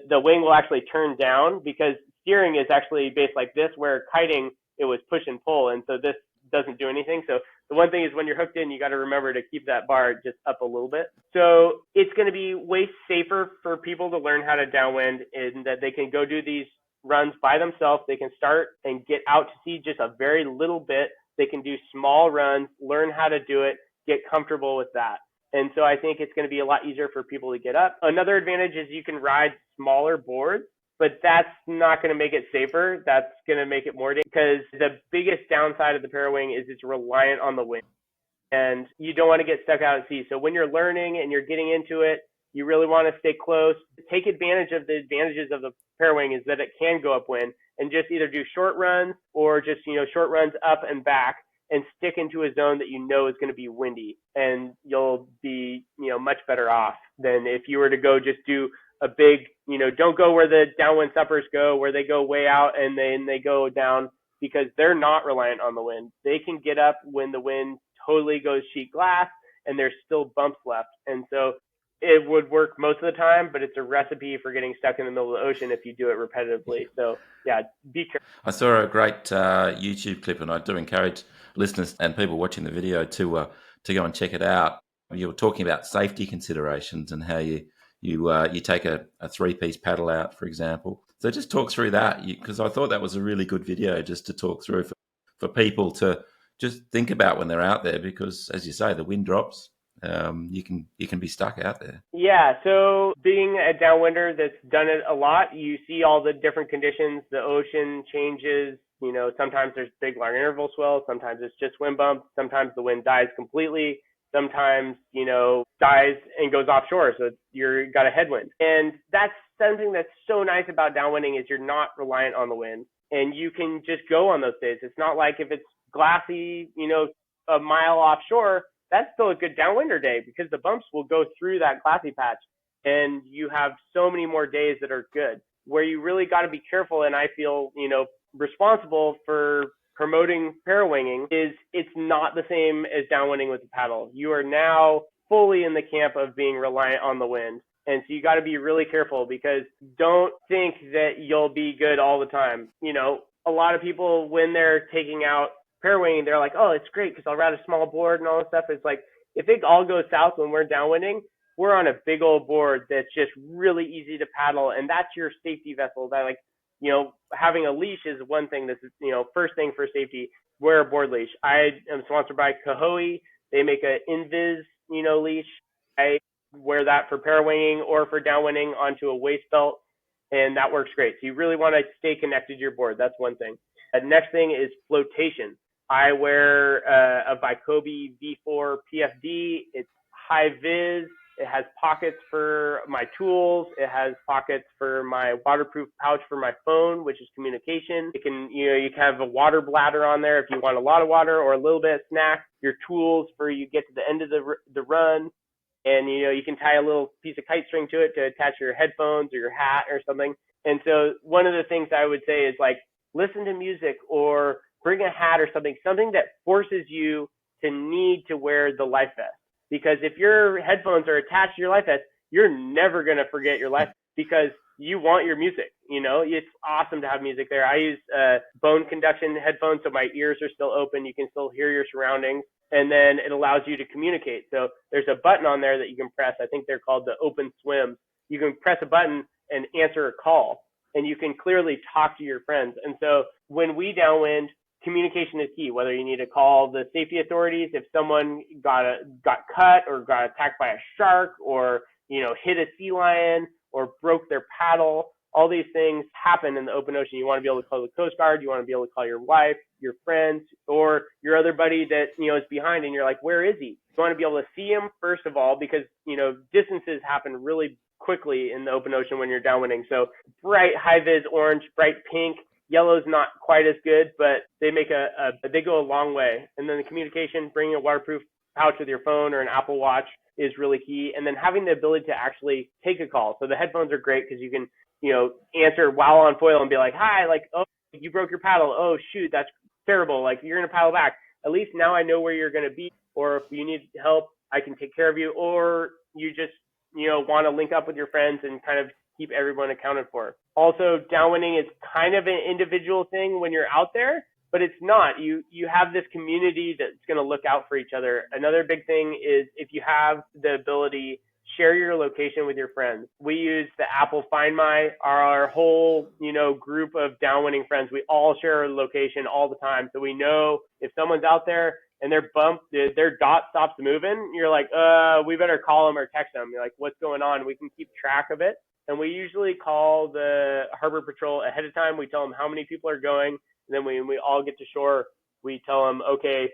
the wing will actually turn down because steering is actually based like this, where kiting, it was push and pull. And so this doesn't do anything. So the one thing is when you're hooked in, you got to remember to keep that bar just up a little bit. So it's going to be way safer for people to learn how to downwind, in that they can go do these runs by themselves. They can start and get out to sea just a very little bit. They can do small runs, learn how to do it, get comfortable with that. And so I think it's going to be a lot easier for people to get up. Another advantage is you can ride smaller boards, but that's not going to make it safer. That's going to make it more dangerous, because the biggest downside of the Parawing is it's reliant on the wind, and you don't want to get stuck out at sea. So when you're learning and you're getting into it, you really want to stay close. Take advantage of the advantages of the Parawing is that it can go upwind, and just either do short runs or just, short runs up and back, and stick into a zone that you know is going to be windy, and you'll be, much better off than if you were to go just do a big, don't go where the downwind suppers go, where they go way out and then they go down, because they're not reliant on the wind. They can get up when the wind totally goes sheet glass and there's still bumps left. And so it would work most of the time, but it's a recipe for getting stuck in the middle of the ocean if you do it repetitively. So yeah, be careful. I saw a great YouTube clip, and I do encourage listeners and people watching the video to go and check it out. You were talking about safety considerations and how you take a 3-piece paddle out, for example. So just talk through that, because I thought that was a really good video just to talk through for people to just think about when they're out there, because as you say, the wind drops. You can be stuck out there. Yeah, so being a downwinder that's done it a lot, you see all the different conditions. The ocean changes. Sometimes there's big long interval swells. Sometimes it's just wind bumps. Sometimes the wind dies completely. Sometimes, dies and goes offshore, so you're got a headwind. And that's something that's so nice about downwinding, is you're not reliant on the wind, and you can just go on those days. It's not like if it's glassy, a mile offshore, that's still a good downwinder day, because the bumps will go through that glassy patch, and you have so many more days that are good. Where you really got to be careful, and I feel, responsible for promoting parawinging, is it's not the same as downwinding with the paddle. You are now fully in the camp of being reliant on the wind. And so you got to be really careful, because don't think that you'll be good all the time. A lot of people, when they're taking out parawinging, they're like, oh, it's great because I'll ride a small board and all this stuff. It's like, if it all goes south when we're downwinding, we're on a big old board that's just really easy to paddle. And that's your safety vessel. That, having a leash is one thing. This is, first thing for safety, wear a board leash. I am sponsored by Kahoe. They make a Invis, leash. I wear that for parawinging or for downwinding onto a waist belt, and that works great. So you really want to stay connected to your board. That's one thing. The next thing is flotation. I wear a Vicobie V4 PFD. It's high vis. It has pockets for my tools. It has pockets for my waterproof pouch for my phone, which is communication. It can, you can have a water bladder on there if you want a lot of water or a little bit of snack. Your tools for you get to the end of the run, and you can tie a little piece of kite string to it to attach your headphones or your hat or something. And so one of the things I would say is, like, listen to music or bring a hat or something that forces you to need to wear the life vest. Because if your headphones are attached to your life vest, you're never going to forget your life, because you want your music. It's awesome to have music there. I use bone conduction headphones, so my ears are still open. You can still hear your surroundings, and then it allows you to communicate. So there's a button on there that you can press. I think they're called the open swims. You can press a button and answer a call, and you can clearly talk to your friends. And so when we downwind, communication is key. Whether you need to call the safety authorities if someone got cut or got attacked by a shark, or hit a sea lion or broke their paddle, all these things happen in the open ocean. You want to be able to call the Coast Guard. You want to be able to call your wife, your friends, or your other buddy that is behind, and you're like, where is he? You want to be able to see him first of all, because distances happen really quickly in the open ocean when you're downwinding. So bright high vis orange, bright pink. Yellow's not quite as good, but they make they go a long way. And then the communication, bringing a waterproof pouch with your phone or an Apple Watch is really key. And then having the ability to actually take a call. So the headphones are great because you can, answer while on foil and be like, hi, like, oh, you broke your paddle. Oh, shoot, that's terrible. Like, you're going to paddle back. At least now I know where you're going to be. Or if you need help, I can take care of you. Or you just, want to link up with your friends and kind of keep everyone accounted for. Also, downwinding is kind of an individual thing when you're out there, but it's not. You have this community that's going to look out for each other. Another big thing is if you have the ability, share your location with your friends. We use the Apple Find My, our whole, group of downwinding friends. We all share our location all the time. So we know if someone's out there and their dot stops moving, you're like, we better call them or text them. You're like, what's going on? We can keep track of it. And we usually call the harbor patrol ahead of time. We tell them how many people are going. And then when we all get to shore, we tell them, okay,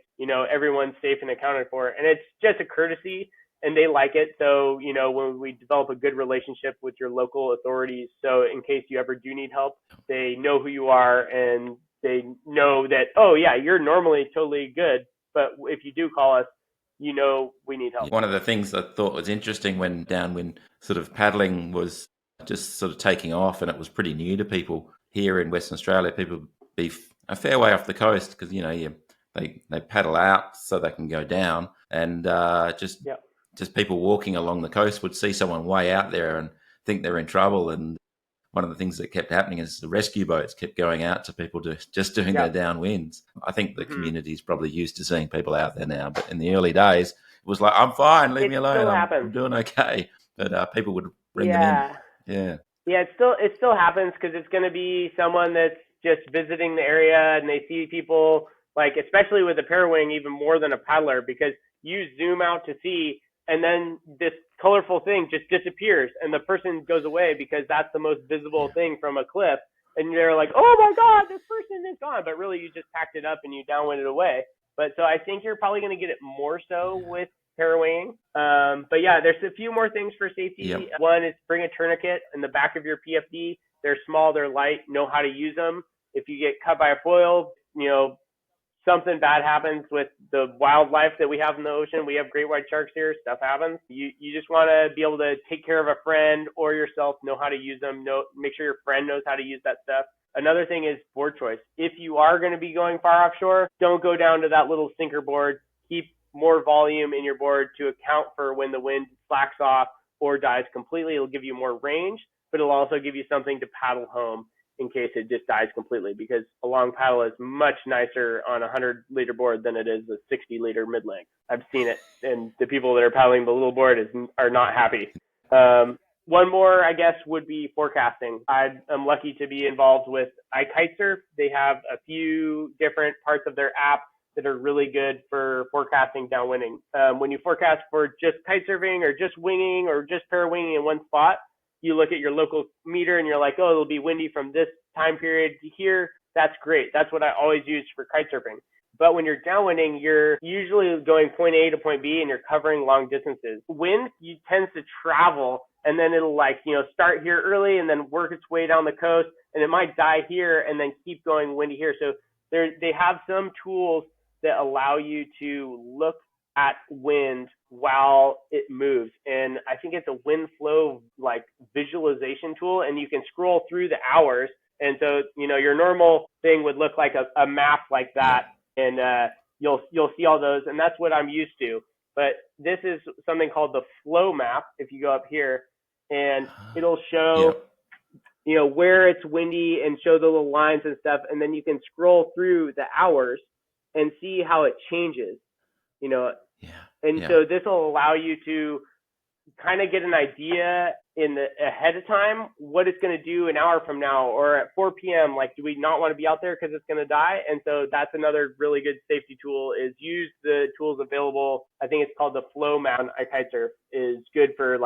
everyone's safe and accounted for. And it's just a courtesy, and they like it. So, when we develop a good relationship with your local authorities, so in case you ever do need help, they know who you are and they know that, oh, yeah, you're normally totally good. But if you do call us, we need help. One of the things I thought was interesting when downwind sort of paddling was just sort of taking off, and it was pretty new to people here in Western Australia. People be a fair way off the coast because they paddle out so they can go down, and just people walking along the coast would see someone way out there and think they're in trouble. And one of the things that kept happening is the rescue boats kept going out to people just doing their downwinds. I think the community is probably used to seeing people out there now, but in the early days, it was like, I'm fine, leave me alone, I'm doing okay. But people would bring them in. Yeah, it still happens because it's going to be someone that's just visiting the area and they see people, like, especially with a parawing, even more than a paddler, because you zoom out to sea and then this colorful thing just disappears and the person goes away because that's the most visible thing from a cliff. And they're like, oh my God, this person is gone. But really you just packed it up and you downwinded away. But so I think you're probably going to get it more so with parawinging. But yeah, there's a few more things for safety. Yep. One is bring a tourniquet in the back of your PFD. They're small, they're light, know how to use them. If you get cut by a foil, something bad happens with the wildlife that we have in the ocean. We have great white sharks here. Stuff happens. You just want to be able to take care of a friend or yourself, know how to use them, make sure your friend knows how to use that stuff. Another thing is board choice. If you are going to be going far offshore, don't go down to that little sinker board. Keep more volume in your board to account for when the wind slacks off or dies completely. It'll give you more range, but it'll also give you something to paddle home in case it just dies completely, because a long paddle is much nicer on a 100-liter board than it is a 60-liter mid-length. I've seen it, and the people that are paddling the little board are not happy. One more, I guess, would be forecasting. I'm lucky to be involved with iKitesurf. They have a few different parts of their app that are really good for forecasting downwinding. When you forecast for just kite surfing or just winging or just parawinging in one spot, you look at your local meter and you're like, oh, it'll be windy from this time period to here. That's great. That's what I always use for kite surfing. But when you're downwinding, you're usually going point A to point B and you're covering long distances. Wind tends to travel, and then it'll start here early and then work its way down the coast, and it might die here and then keep going windy here. So they have some tools that allow you to look at wind while it moves. And I think it's a wind flow visualization tool, and you can scroll through the hours. And so, your normal thing would look like a map like that, and you'll see all those, and that's what I'm used to. But this is something called the flow map. If you go up here, and it'll show where it's windy and show the little lines and stuff, and then you can scroll through the hours and see how it changes. So this will allow you to kind of get an idea ahead of time what it's going to do an hour from now or at 4 p.m. Do we not want to be out there because it's going to die? And so that's another really good safety tool, is use the tools available. I think it's called the flow map on iKitesurf. Is good for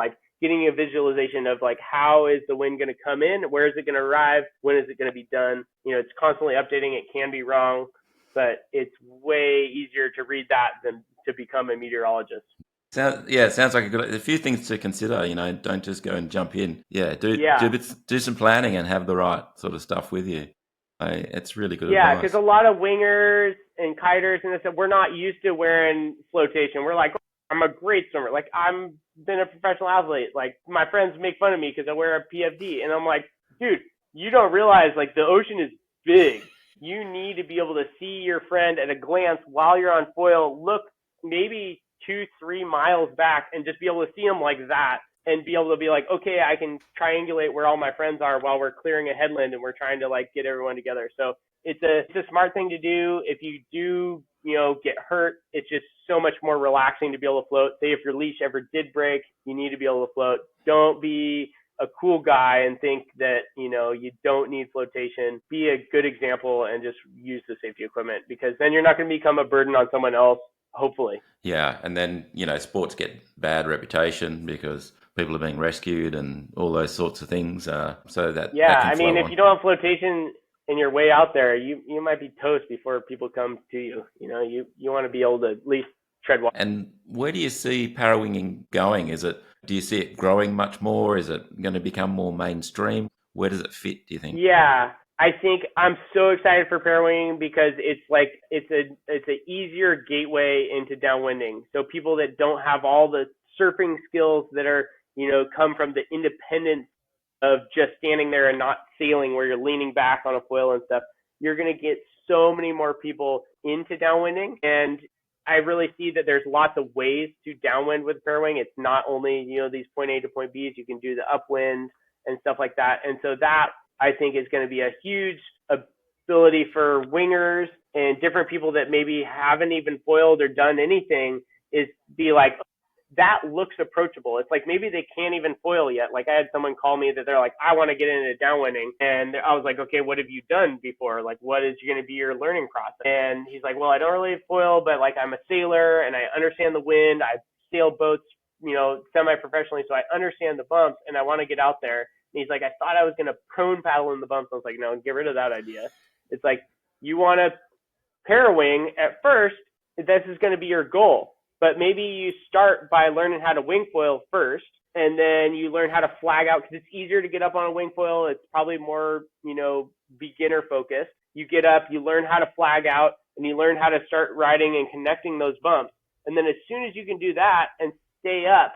getting a visualization of how is the wind going to come in, where is it going to arrive, when is it going to be done. It's constantly updating. It can be wrong, but it's way easier to read that than to become a meteorologist. It sounds like a few things to consider. Don't just go and jump in. Do some planning and have the right sort of stuff with you. It's really good advice. Yeah, because a lot of wingers and kiters and this, we're not used to wearing flotation. We're like, I'm a great swimmer. I've been a professional athlete. My friends make fun of me because I wear a PFD, and I'm like, dude, you don't realize the ocean is big. You need to be able to see your friend at a glance while you're on foil. Look maybe 2-3 miles back and just be able to see them like that. and be able to be like, okay, I can triangulate where all my friends are while we're clearing a headland and we're trying to like get everyone together. So it's a smart thing to do. If you do, get hurt, it's just so much more relaxing to be able to float. Say if your leash ever did break, you need to be able to float. Don't be a cool guy and think that, you don't need flotation. Be a good example and just use the safety equipment, because then you're not going to become a burden on someone else, hopefully. Yeah. And then, sports get bad reputation because people are being rescued and all those sorts of things. So that can flow if on. you don't have flotation and you're way out there, you might be toast before people come to you. You want to be able to at least tread water. And where do you see parawinging going? Do you see it growing much more? Is it going to become more mainstream? Where does it fit, do you think? Yeah, I think I'm so excited for parawinging because it's a easier gateway into downwinding. So people that don't have all the surfing skills that are, come from the independence of just standing there and not sailing where you're leaning back on a foil and stuff, you're going to get so many more people into downwinding. And I really see that there's lots of ways to downwind with parawing. It's not only, these point A to point B's, you can do the upwind and stuff like that. And so that, I think, is going to be a huge ability for wingers and different people that maybe haven't even foiled or done anything, is be like, that looks approachable. It's like maybe they can't even foil yet. Like I had someone call me that they're like, I want to get into downwinding. And I was like, okay, what have you done before? Like, what is going to be your learning process? And he's like, well, I don't really foil, but like I'm a sailor and I understand the wind. I sail boats, semi-professionally. So I understand the bumps and I want to get out there. And he's like, I thought I was going to prone paddle in the bumps. I was like, no, get rid of that idea. It's like, you want to parawing at first. This is going to be your goal. But maybe you start by learning how to wing foil first, and then you learn how to flag out, because it's easier to get up on a wing foil. It's probably more, beginner focused. You get up, you learn how to flag out, and you learn how to start riding and connecting those bumps. And then as soon as you can do that and stay up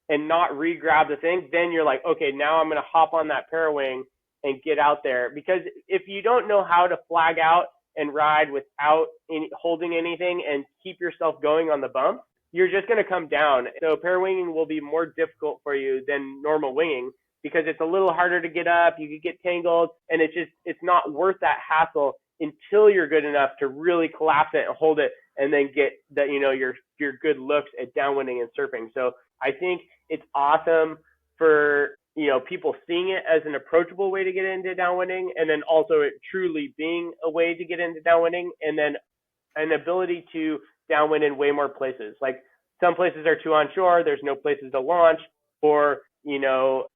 and not re-grab the thing, then you're like, okay, now I'm going to hop on that parawing and get out there. Because if you don't know how to flag out and ride without holding anything and keep yourself going on the bump, you're just going to come down. So parawinging will be more difficult for you than normal winging, because it's a little harder to get up. You could get tangled, and it's not worth that hassle until you're good enough to really collapse it and hold it, and then get that, your good looks at downwinding and surfing. So I think it's awesome for people seeing it as an approachable way to get into downwinding, and then also it truly being a way to get into downwinding, and then an ability to downwind in way more places. Like some places are too onshore, there's no places to launch, or,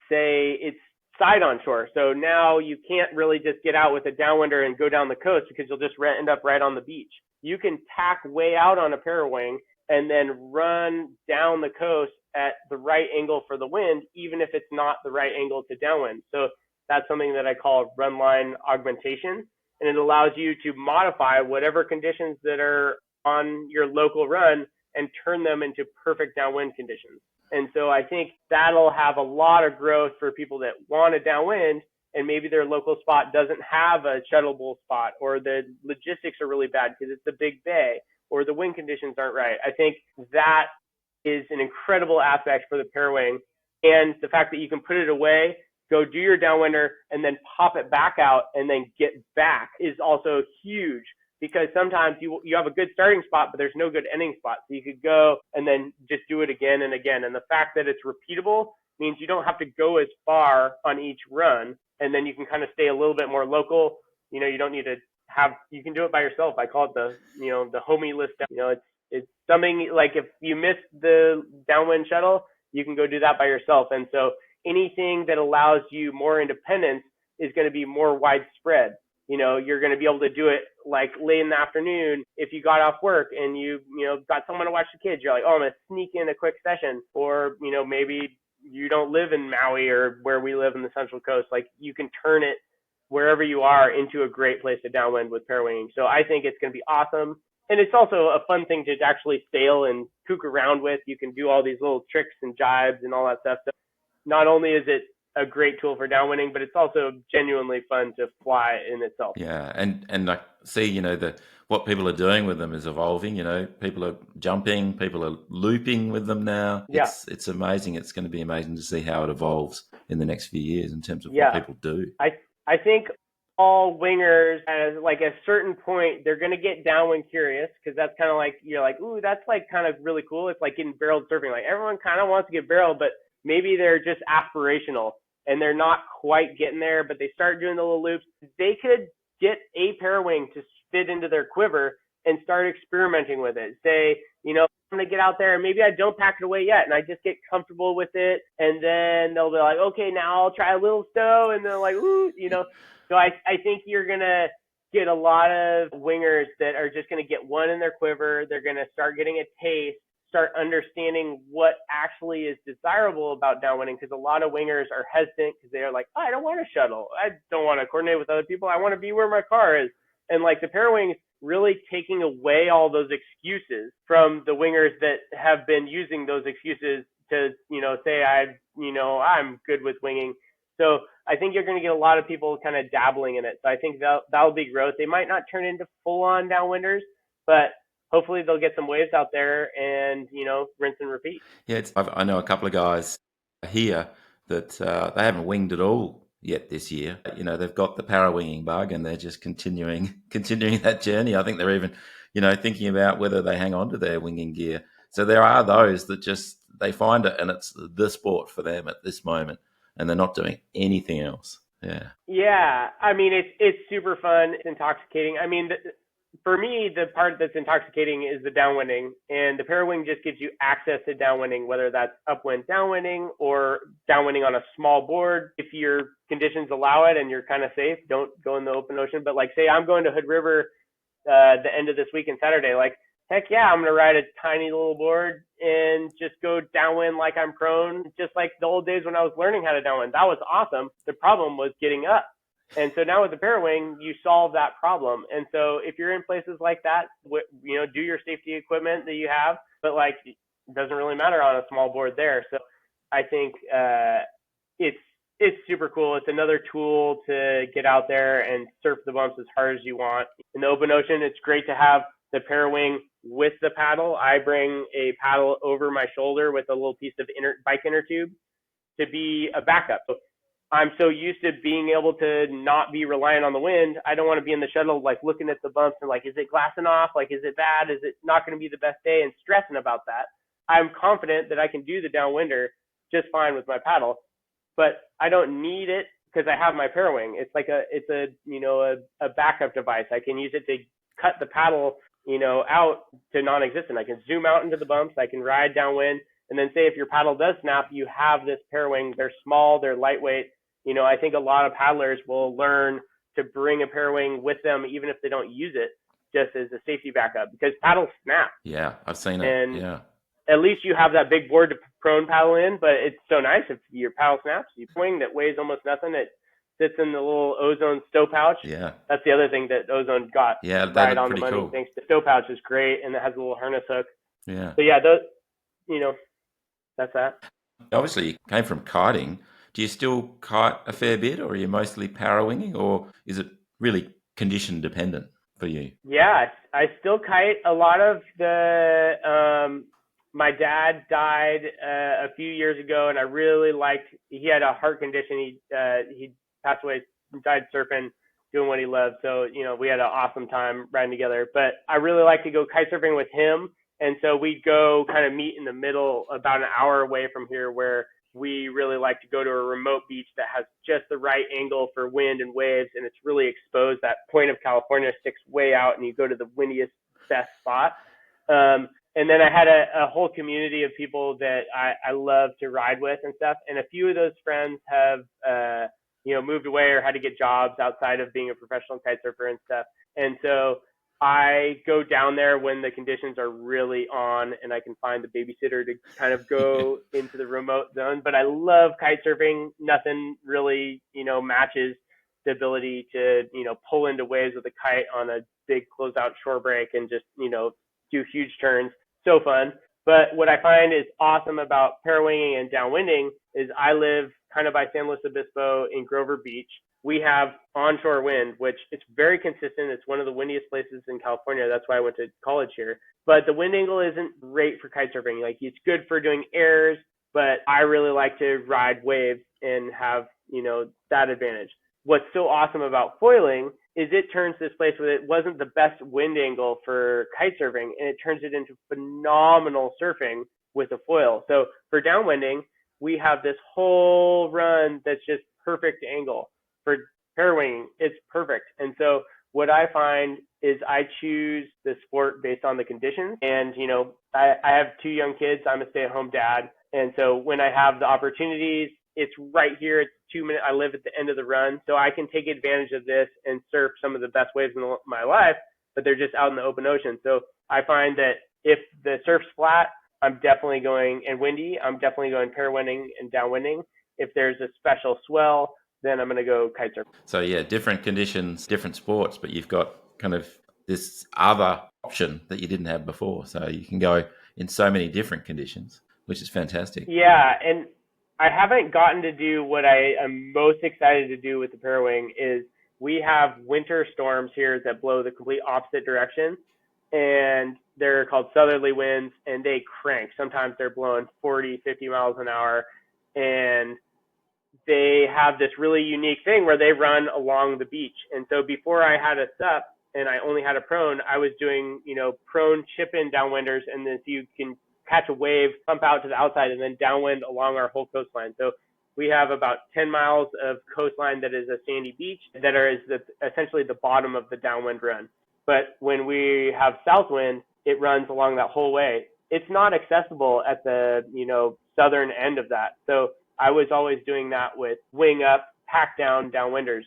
say it's side onshore. So now you can't really just get out with a downwinder and go down the coast, because you'll just end up right on the beach. You can tack way out on a parawing and then run down the coast at the right angle for the wind, even if it's not the right angle to downwind. So that's something that I call run line augmentation. And it allows you to modify whatever conditions that are on your local run and turn them into perfect downwind conditions. And so I think that'll have a lot of growth for people that want to downwind, and maybe their local spot doesn't have a shuttleable spot, or the logistics are really bad because it's a big bay, or the wind conditions aren't right. I think that is an incredible aspect for the parawing, and the fact that you can put it away, go do your downwinder, and then pop it back out and then get back is also huge, because sometimes you have a good starting spot, but there's no good ending spot. So you could go and then just do it again and again. And the fact that it's repeatable means you don't have to go as far on each run, and then you can kind of stay a little bit more local. You don't need to you can do it by yourself. I call it the homie list. It's something like if you miss the downwind shuttle, you can go do that by yourself. And so anything that allows you more independence is going to be more widespread. You're going to be able to do it like late in the afternoon if you got off work and you got someone to watch the kids. You're like, oh, I'm going to sneak in a quick session. Or, maybe you don't live in Maui or where we live in the Central Coast. Like, you can turn it wherever you are into a great place to downwind with parawinging. So I think it's going to be awesome. And it's also a fun thing to actually sail and kook around with. You can do all these little tricks and jibes and all that stuff. So not only is it a great tool for downwinding, but it's also genuinely fun to fly in itself. Yeah, and I see, what people are doing with them is evolving. People are jumping, people are looping with them now. Yeah. It's amazing. It's going to be amazing to see how it evolves in the next few years in terms of what Yeah. people do. I think all wingers at like a certain point, they're going to get downwind curious, because that's kind of like, you're like, ooh, that's like kind of really cool. It's like getting barreled surfing. Like everyone kind of wants to get barreled, but maybe they're just aspirational and they're not quite getting there, but they start doing the little loops. They could get a parawing to fit into their quiver and start experimenting with it. Say, I'm going to get out there and maybe I don't pack it away yet and I just get comfortable with it. And then they'll be like, okay, now I'll try a little stow. And they're like, ooh, So I think you're going to get a lot of wingers that are just going to get one in their quiver. They're going to start getting a taste, start understanding what actually is desirable about downwinding, because a lot of wingers are hesitant because they're like, I don't want to shuttle. I don't want to coordinate with other people. I want to be where my car is. And like the Parawing's really taking away all those excuses from the wingers that have been using those excuses to, say I'm good with winging. So I think you're going to get a lot of people kind of dabbling in it. So I think that'll be growth. They might not turn into full-on downwinders, but hopefully they'll get some waves out there and, rinse and repeat. Yeah, I know a couple of guys here that they haven't winged at all yet this year. They've got the parawinging bug and they're just continuing that journey. I think they're even, thinking about whether they hang on to their winging gear. So there are those that just, they find it and it's the sport for them at this moment and they're not doing anything else. Yeah. Yeah. I mean, it's super fun. It's intoxicating. I mean, for me, the part that's intoxicating is the downwinding, and the parawing just gives you access to downwinding, whether that's upwind downwinding or downwinding on a small board. If your conditions allow it and you're kind of safe, don't go in the open ocean. But like, say I'm going to Hood River the end of this week and Saturday, like, heck yeah, I'm going to ride a tiny little board and just go downwind like I'm prone, just like the old days when I was learning how to downwind. That was awesome. The problem was getting up. And so now with the parawing, you solve that problem. And so if you're in places like that, do your safety equipment that you have, but like, it doesn't really matter on a small board there. So I think it's super cool. It's another tool to get out there and surf the bumps as hard as you want. In the open ocean, it's great to have the parawing with the paddle. I bring a paddle over my shoulder with a little piece of bike inner tube to be a backup. So I'm so used to being able to not be reliant on the wind. I don't want to be in the shuttle, like looking at the bumps and like, is it glassing off? Like, is it bad? Is it not going to be the best day? And stressing about that. I'm confident that I can do the downwinder just fine with my paddle, but I don't need it because I have my parawing. It's like a backup device. I can use it to cut the paddle, out to non-existent. I can zoom out into the bumps. I can ride downwind. And then say if your paddle does snap, you have this parawing. They're small, they're lightweight. I think a lot of paddlers will learn to bring a parawing with them, even if they don't use it, just as a safety backup, because paddles snap. Yeah, I've seen it. And yeah. At least you have that big board to prone paddle in, but it's so nice if your paddle snaps. You swing that weighs almost nothing. It sits in the little Ozone stow pouch. Yeah. That's the other thing that Ozone got right on the money. Cool. Thanks to stow pouch is great, and it has a little harness hook. Yeah. So yeah, those, that's that. Obviously, you came from kiting. Do you still kite a fair bit, or are you mostly parawinging, or is it really condition dependent for you? Yeah, I still kite. A lot of my dad died a few years ago, and I really he had a heart condition. He passed away, died surfing, doing what he loved. So, we had an awesome time riding together. But I really like to go kite surfing with him. And so we go kind of meet in the middle about an hour away from here, where we really like to go to a remote beach that has just the right angle for wind and waves. And it's really exposed. That point of California sticks way out and you go to the windiest, best spot. And then I had a whole community of people that I love to ride with and stuff. And a few of those friends have, moved away or had to get jobs outside of being a professional kite surfer and stuff. And so I go down there when the conditions are really on and I can find the babysitter to kind of go into the remote zone. But I love kite surfing. Nothing really, matches the ability to, pull into waves with a kite on a big closeout shore break and just, do huge turns. So fun. But what I find is awesome about parawinging and downwinding is I live kind of by San Luis Obispo in Grover Beach. We have onshore wind, which it's very consistent. It's one of the windiest places in California. That's why I went to college here. But the wind angle isn't great for kite surfing. Like, it's good for doing airs, but I really like to ride waves and have, that advantage. What's so awesome about foiling is it turns this place where it wasn't the best wind angle for kite surfing, and it turns it into phenomenal surfing with a foil. So for downwinding, we have this whole run that's just perfect angle. For parawinging, it's perfect. And so what I find is I choose the sport based on the conditions. And, I have 2 young kids. I'm a stay-at-home dad. And so when I have the opportunities, it's right here. It's 2 minutes. I live at the end of the run. So I can take advantage of this and surf some of the best waves in my life, but they're just out in the open ocean. So I find that if the surf's flat, I'm definitely going, and windy, I'm definitely going parawinding and downwinding. If there's a special swell, then I'm going to go kite surfing. So yeah, different conditions, different sports, but you've got kind of this other option that you didn't have before. So you can go in so many different conditions, which is fantastic. Yeah, and I haven't gotten to do what I am most excited to do with the Parawing is we have winter storms here that blow the complete opposite direction, and they're called southerly winds, and they crank. Sometimes they're blowing 40, 50 miles an hour, and they have this really unique thing where they run along the beach. And so before I had a SUP and I only had a prone, I was doing, prone chip-in downwinders, and then so you can catch a wave, pump out to the outside, and then downwind along our whole coastline. So we have about 10 miles of coastline that is a sandy beach that is essentially the bottom of the downwind run. But when we have south wind, it runs along that whole way. It's not accessible at the, southern end of that. So I was always doing that with wing up, pack down downwinders.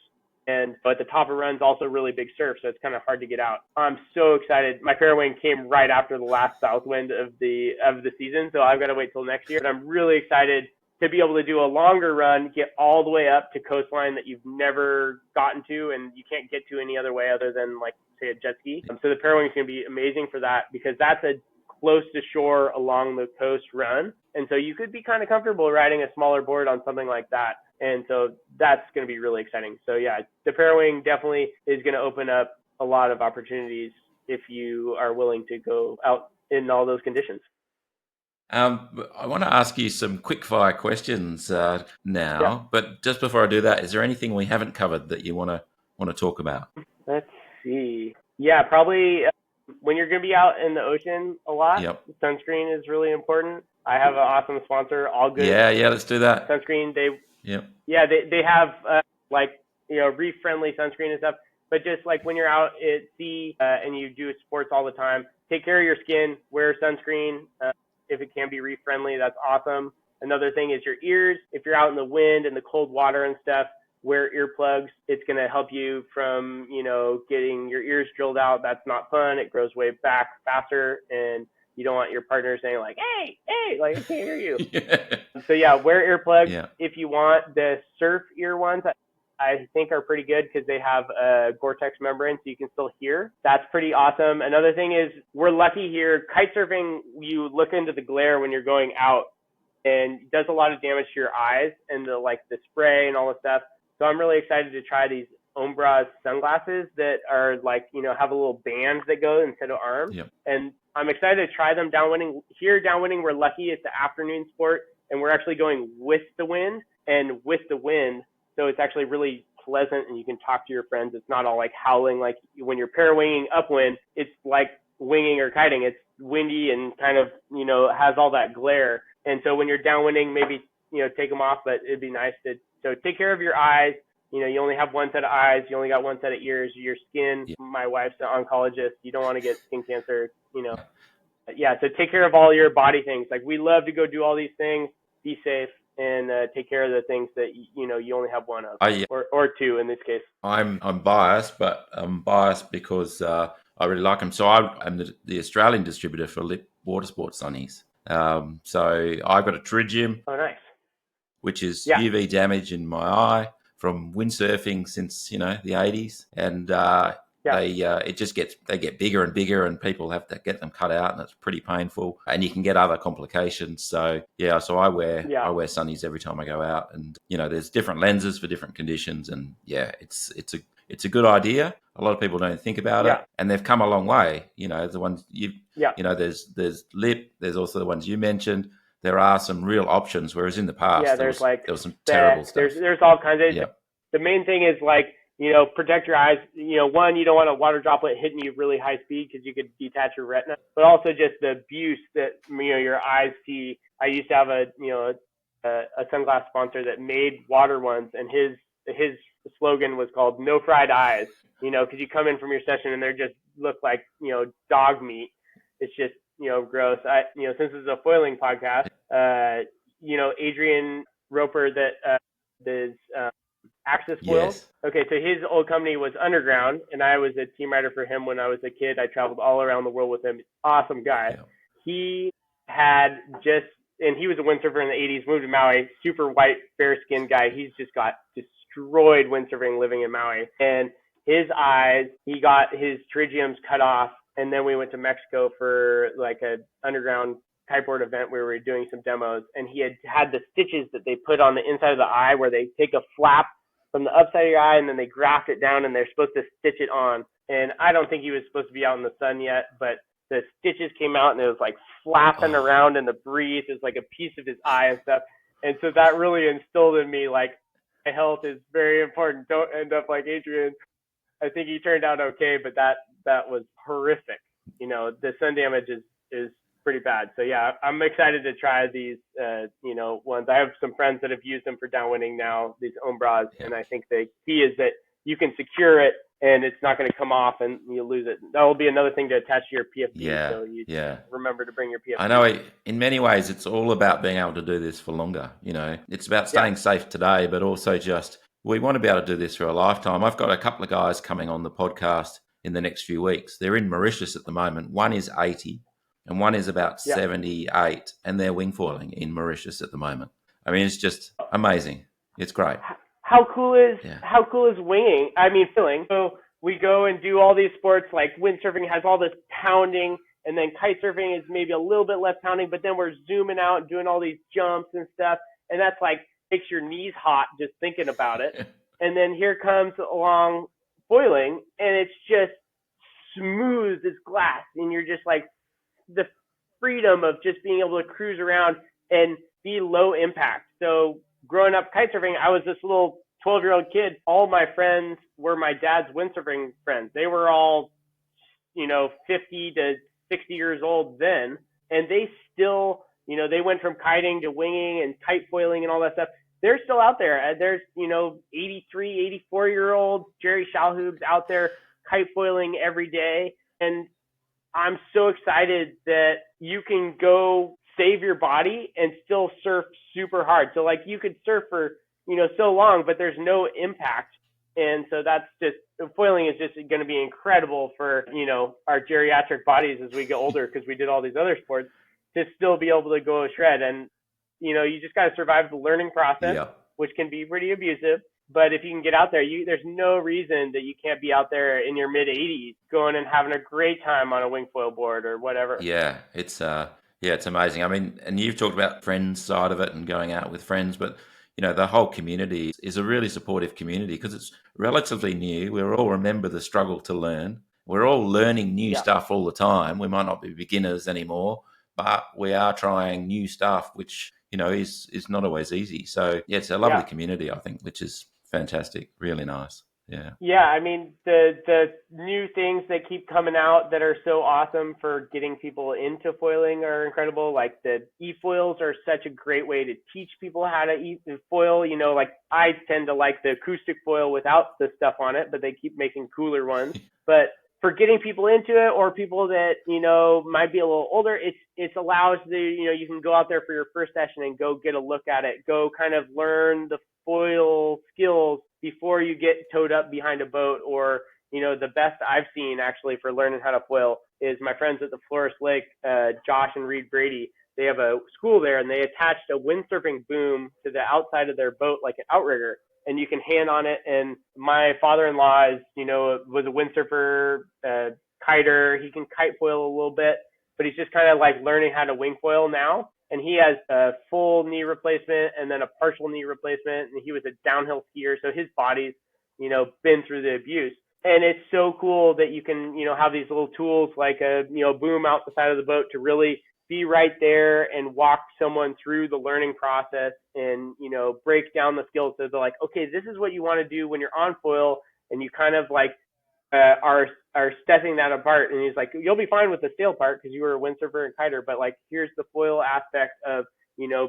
But the top of run's also really big surf, so it's kind of hard to get out. I'm so excited. My Parawing came right after the last south wind of the season, so I've got to wait till next year. But I'm really excited to be able to do a longer run, get all the way up to coastline that you've never gotten to and you can't get to any other way other than, like, say, a jet ski. So the Parawing is going to be amazing for that because that's a close to shore along the coast run. And so you could be kind of comfortable riding a smaller board on something like that. And so that's going to be really exciting. So yeah, the Parawing definitely is going to open up a lot of opportunities if you are willing to go out in all those conditions. I want to ask you some quick fire questions now, but just before I do that, is there anything we haven't covered that you want to talk about? Let's see. Yeah, probably when you're going to be out in the ocean a lot, sunscreen is really important. I have an awesome sponsor, All Good. Yeah, let's do that. Sunscreen, they have reef friendly sunscreen and stuff. But just like when you're out at sea and you do sports all the time, take care of your skin, wear sunscreen. If it can be reef friendly, that's awesome. Another thing is your ears. If you're out in the wind and the cold water and stuff, wear earplugs. It's going to help you from, getting your ears drilled out. That's not fun. It grows way back faster, and you don't want your partner saying like, hey, like, I can't hear you. So yeah, wear earplugs. Yeah. If you want the surf ear ones, I think are pretty good because they have a Gore-Tex membrane so you can still hear. That's pretty awesome. Another thing is we're lucky here. Kite surfing, you look into the glare when you're going out, and it does a lot of damage to your eyes and the spray and all the stuff. So I'm really excited to try these Ombra sunglasses that are have a little band that goes instead of arms. Yep. And I'm excited to try them downwinding. Here downwinding, we're lucky it's the afternoon sport, and we're actually going with the wind and with the wind. So it's actually really pleasant, and you can talk to your friends. It's not all like howling like when you're parawinging upwind. It's like winging or kiting. It's windy and kind of, has all that glare. And so when you're downwinding, maybe, take them off, but it'd be nice to take care of your eyes. You only have one set of eyes. You only got one set of ears. Your skin. Yeah. My wife's an oncologist. You don't want to get skin cancer, Yeah, so take care of all your body things. Like, we love to go do all these things. Be safe. And take care of the things that you only have one of, or two in this case. I'm biased, but I'm biased because I really like them. So I'm the Australian distributor for Lip Water Sports Sunnies. So I've got a tritium. Oh, nice. Which is UV damage in my eye from windsurfing since the 80s, and Yeah. they get bigger and bigger, and people have to get them cut out, and it's pretty painful, and you can get other complications. So yeah, so Yeah. I wear sunnies every time I go out, and there's different lenses for different conditions, and yeah, it's a good idea. A lot of people don't think about it, Yeah. and they've come a long way. The ones Yeah. there's lip, there's also the ones you mentioned. There are some real options, whereas in the past Yeah, there there's like was some terrible stuff. There's all kinds of. Yeah. The main thing is like, protect your eyes. One, you don't want a water droplet hitting you really high speed because you could detach your retina. But also just the abuse that your eyes see. I used to have a sunglass sponsor that made water ones, and his slogan was called "No Fried Eyes." Because you come in from your session and they just look like dog meat. It's just gross. Since this is a foiling podcast, Adrian Roper that does Axis Foils. Yes. Okay, so his old company was Underground, and I was a team rider for him when I was a kid. I traveled all around the world with him. Awesome guy. Yeah. He had and he was a windsurfer in the 80s, moved to Maui, super white, fair-skinned guy. He's just got destroyed windsurfing living in Maui. And his eyes, he got his pterygiums cut off, and then we went to Mexico for like a underground kiteboard event where we were doing some demos, and he had the stitches that they put on the inside of the eye where they take a flap from the upside of your eye and then they graft it down and they're supposed to stitch it on. And I don't think he was supposed to be out in the sun yet, but the stitches came out and it was like flapping around in the breeze. It was like a piece of his eye and stuff. And so that really instilled in me, like, my health is very important. Don't end up like Adrian. I think he turned out okay, but that was horrific. The sun damage is pretty bad. So yeah, I'm excited to try these, ones. I have some friends that have used them for downwinding now, these Ombras, and I think the key is that you can secure it and it's not going to come off and you lose it. That will be another thing to attach to your PFD. Yeah. So you remember to bring your PFD. I know in many ways it's all about being able to do this for longer. It's about staying safe today, but also just we want to be able to do this for a lifetime. I've got a couple of guys coming on the podcast in the next few weeks. They're in Mauritius at the moment. One is 80 and one is about 78, and they're wing foiling in Mauritius at the moment. I mean, it's just amazing. It's great. How cool is winging? I mean, filling. So we go and do all these sports, like windsurfing has all this pounding, and then kite surfing is maybe a little bit less pounding, but then we're zooming out and doing all these jumps and stuff, and that's like makes your knees hot just thinking about it. And then here comes along foiling, and it's just smooth as glass, and you're just like the freedom of just being able to cruise around and be low impact. So growing up kite surfing, I was this little 12-year-old kid. All my friends were my dad's windsurfing friends. They were all, 50 to 60 years old then, and they still, they went from kiting to winging and kite foiling and all that stuff. They're still out there. There's, 83, 84-year-old Jerry Shalhoub's out there kite foiling every day. And I'm so excited that you can go save your body and still surf super hard. So like you could surf for, so long, but there's no impact. And so that's just, foiling is just going to be incredible for, our geriatric bodies as we get older, because we did all these other sports, to still be able to go a shred. And, you just got to survive the learning process, which can be pretty abusive. But if you can get out there, there's no reason that you can't be out there in your mid-80s going and having a great time on a wing foil board or whatever. Yeah, it's amazing. I mean, and you've talked about friends side of it and going out with friends, but the whole community is a really supportive community because it's relatively new. We all remember the struggle to learn. We're all learning new stuff all the time. We might not be beginners anymore, but we are trying new stuff, which is not always easy. So yeah, it's a lovely community, I think, which is fantastic. Really nice. Yeah. Yeah, I mean, the new things that keep coming out that are so awesome for getting people into foiling are incredible. Like the e-foils are such a great way to teach people how to foil. Like I tend to like the acoustic foil without the stuff on it, but they keep making cooler ones. But for getting people into it, or people that, might be a little older, it allows you can go out there for your first session and go get a look at it, go kind of learn the foil skills before you get towed up behind a boat. Or, the best I've seen actually for learning how to foil is my friends at the Flores Lake, Josh and Reed Brady. They have a school there, and they attached a windsurfing boom to the outside of their boat like an outrigger. and you can hand on it. And my father-in-law is, was a windsurfer, kiter. He can kite foil a little bit, but he's just kind of like learning how to wing foil now. And he has a full knee replacement and then a partial knee replacement. And he was a downhill skier, so his body's, been through the abuse. And it's so cool that you can, have these little tools like a, boom out the side of the boat to really be right there and walk someone through the learning process and, break down the skills. So they're like, okay, this is what you want to do when you're on foil, and you kind of like are stepping that apart. And he's like, you'll be fine with the sail part because you were a windsurfer and kiter, but like, here's the foil aspect of,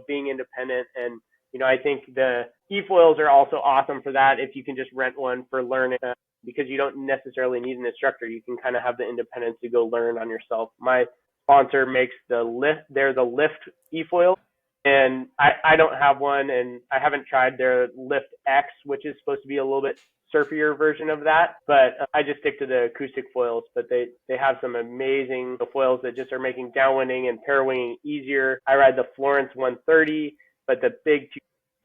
being independent. And, I think the e-foils are also awesome for that. If you can just rent one for learning, because you don't necessarily need an instructor. You can kind of have the independence to go learn on yourself. My sponsor makes the lift. They're the Lift e-foil, and I don't have one, and I haven't tried their Lift X, which is supposed to be a little bit surfier version of that, but I just stick to the acoustic foils. But they have some amazing foils that just are making downwinding and parawinging easier. I ride the Florence 130, but the big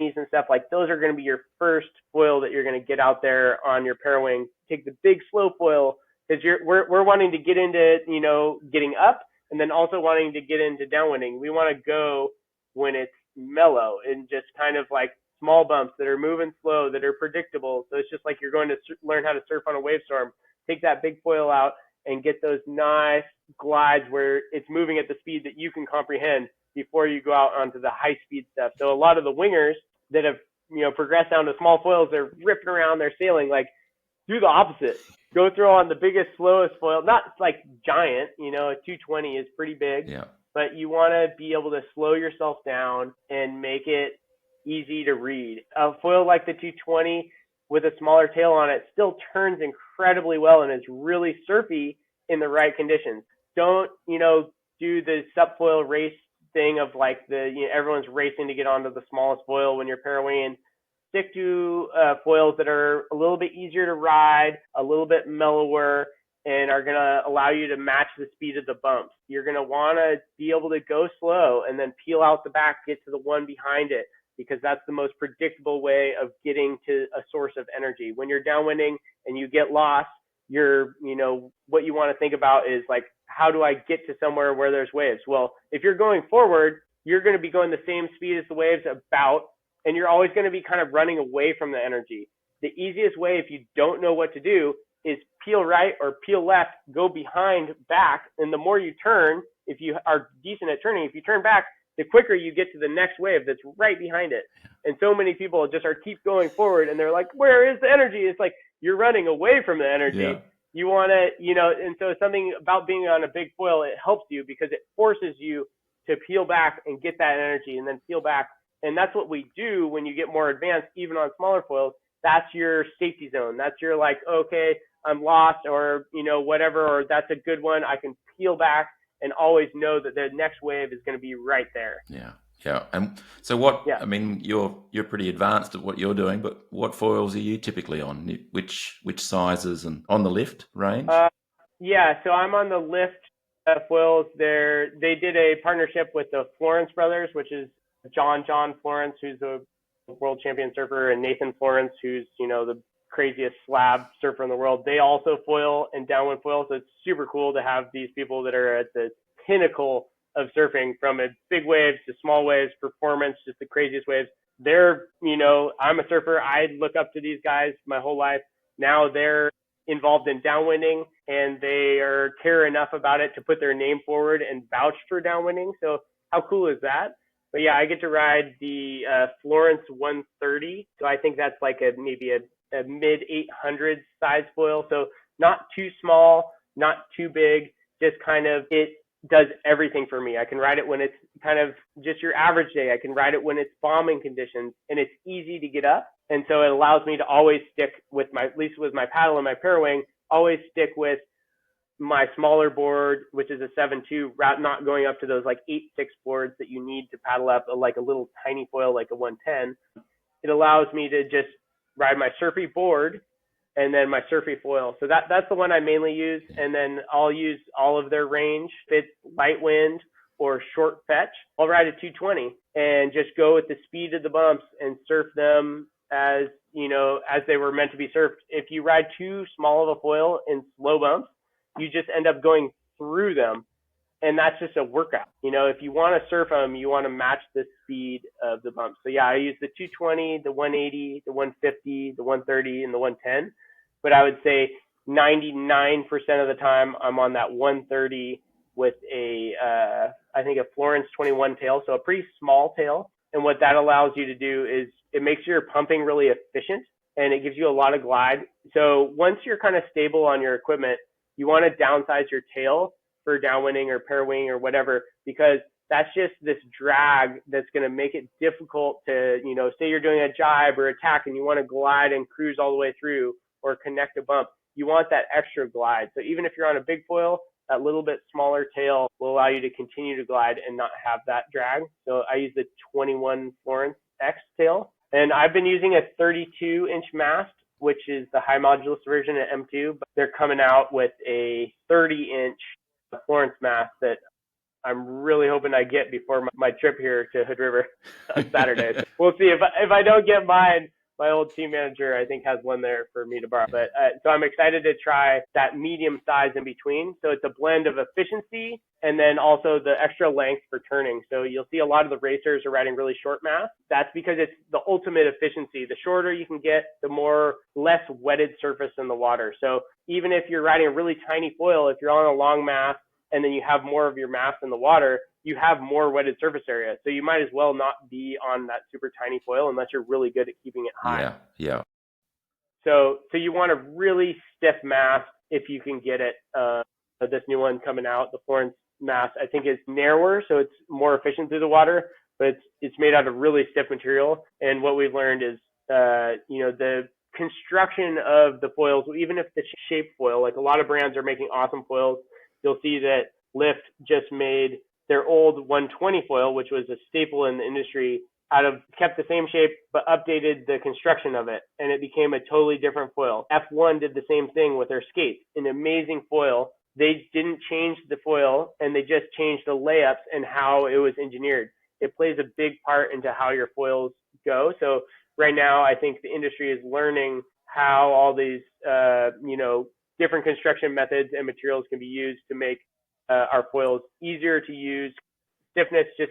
and stuff like those are going to be your first foil that you're going to get out there on your parawing. Take the big slow foil, because we're wanting to get into getting up, and then also wanting to get into downwinding. We want to go when it's mellow and just kind of like small bumps that are moving slow, that are predictable. So it's just like you're going to learn how to surf on a wave storm. Take that big foil out and get those nice glides where it's moving at the speed that you can comprehend before you go out onto the high speed stuff. So a lot of the wingers that have, progressed down to small foils, they're ripping around, they're sailing, like do the opposite. Go throw on the biggest, slowest foil, not like giant, a 220 is pretty big, but you want to be able to slow yourself down and make it easy to read. A foil like the 220 with a smaller tail on it still turns incredibly well and is really surfy in the right conditions. Don't, do the subfoil race thing of like everyone's racing to get onto the smallest foil when you're parawinging. Stick to foils that are a little bit easier to ride, a little bit mellower, and are going to allow you to match the speed of the bumps. You're going to want to be able to go slow and then peel out the back, get to the one behind it, because that's the most predictable way of getting to a source of energy. When you're downwinding and you get lost, what you want to think about is like, how do I get to somewhere where there's waves? Well, if you're going forward, you're going to be going the same speed as the waves about, and you're always going to be kind of running away from the energy. The easiest way, if you don't know what to do, is peel right or peel left, go behind, back, and the more you turn, if you are decent at turning, if you turn back, the quicker you get to the next wave that's right behind it. And so many people just keep going forward, and they're like, where is the energy? It's like, you're running away from the energy. Yeah. You want to, and so something about being on a big foil, it helps you because it forces you to peel back and get that energy and then peel back. And that's what we do when you get more advanced, even on smaller foils. That's your safety zone. That's your like, okay, I'm lost, or, whatever, or that's a good one. I can peel back and always know that the next wave is going to be right there. Yeah. Yeah. And so I mean, you're pretty advanced at what you're doing, but what foils are you typically on? Which sizes and on the Lift range? So I'm on the Lift foils. They did a partnership with the Florence brothers, which is John Florence, who's a world champion surfer, and Nathan Florence, who's, the craziest slab surfer in the world. They also foil and downwind foil. So it's super cool to have these people that are at the pinnacle of surfing, from big waves to small waves, performance, just the craziest waves. They're, I'm a surfer. I look up to these guys my whole life. Now they're involved in downwinding, and they care enough about it to put their name forward and vouch for downwinding. So how cool is that? But yeah, I get to ride the Florence 130. So I think that's like maybe a mid 800 size foil. So not too small, not too big, just kind of, it does everything for me. I can ride it when it's kind of just your average day. I can ride it when it's bombing conditions, and it's easy to get up. And so it allows me to always stick with at least with my paddle and my parawing, always stick with my smaller board, which is a 7.2, not going up to those like 8.6 boards that you need to paddle up like a little tiny foil, like a 110. It allows me to just ride my surfy board and then my surfy foil. So that's the one I mainly use. And then I'll use all of their range. If it's light wind or short fetch, I'll ride a 220 and just go with the speed of the bumps and surf them as, as they were meant to be surfed. If you ride too small of a foil in slow bumps, you just end up going through them. And that's just a workout. If you want to surf them, you want to match the speed of the bumps. So yeah, I use the 220, the 180, the 150, the 130, and the 110. But I would say 99% of the time I'm on that 130 with I think a Florence 21 tail, so a pretty small tail. And what that allows you to do is it makes your pumping really efficient, and it gives you a lot of glide. So once you're kind of stable on your equipment, you want to downsize your tail for downwinding or parawinging or whatever, because that's just this drag that's going to make it difficult to, say you're doing a jibe or a tack and you want to glide and cruise all the way through or connect a bump. You want that extra glide. So even if you're on a big foil, that little bit smaller tail will allow you to continue to glide and not have that drag. So I use the 21 Florence X tail, and I've been using a 32-inch mast, which is the high modulus version at M2, but they're coming out with a 30-inch Florence mast that I'm really hoping I get before my trip here to Hood River on Saturday. So we'll see. If I don't get mine, my old team manager, I think, has one there for me to borrow. But so I'm excited to try that medium size in between. So it's a blend of efficiency and then also the extra length for turning. So you'll see a lot of the racers are riding really short masts. That's because it's the ultimate efficiency. The shorter you can get, the less wetted surface in the water. So even if you're riding a really tiny foil, if you're on a long mast and then you have more of your mast in the water, you have more wetted surface area. So you might as well not be on that super tiny foil unless you're really good at keeping it high. Yeah. So you want a really stiff mast if you can get it. This new one coming out, the Florence mast, I think is narrower, so it's more efficient through the water, but it's made out of really stiff material. And what we've learned is, the construction of the foils, even if the shape foil, like a lot of brands are making awesome foils, you'll see that Lift just made their old 120 foil, which was a staple in the industry, kept the same shape, but updated the construction of it, and it became a totally different foil. F1 did the same thing with their skates, an amazing foil. They didn't change the foil, and they just changed the layups and how it was engineered. It plays a big part into how your foils go. So right now, I think the industry is learning how all these, different construction methods and materials can be used to make our foils easier to use. Stiffness just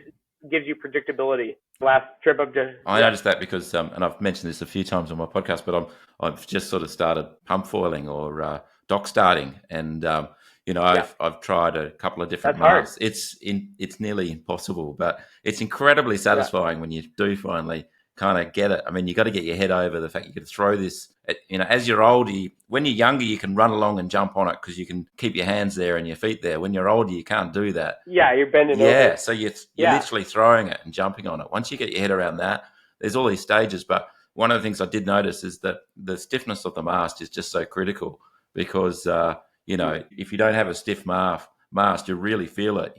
gives you predictability. Last trip up to... I noticed that because, and I've mentioned this a few times on my podcast, but I've just sort of started pump foiling or dock starting, and I've tried a couple of different masts. It's nearly impossible, but it's incredibly satisfying when you do finally kind of get it. I mean, you got to get your head over the fact you could throw this. As you're older, when you're younger, you can run along and jump on it because you can keep your hands there and your feet there. When you're older, you can't do that. Yeah, you're bending over. Yeah, so you're literally throwing it and jumping on it. Once you get your head around that, there's all these stages. But one of the things I did notice is that the stiffness of the mast is just so critical because, if you don't have a stiff mast, you really feel it.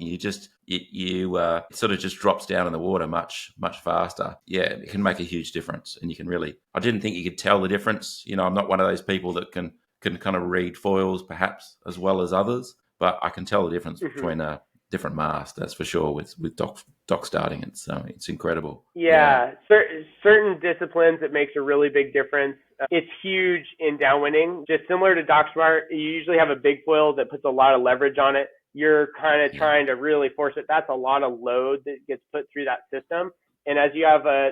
It sort of just drops down in the water much, much faster. Yeah, it can make a huge difference. And you can really, I didn't think you could tell the difference. I'm not one of those people that can kind of read foils perhaps as well as others, but I can tell the difference between a different mast, that's for sure, with dock starting. It's incredible. Yeah. Certain disciplines, it makes a really big difference. It's huge in downwinding. Just similar to dock smart, you usually have a big foil that puts a lot of leverage on it. You're kind of trying to really force it. That's a lot of load that gets put through that system. And as you have a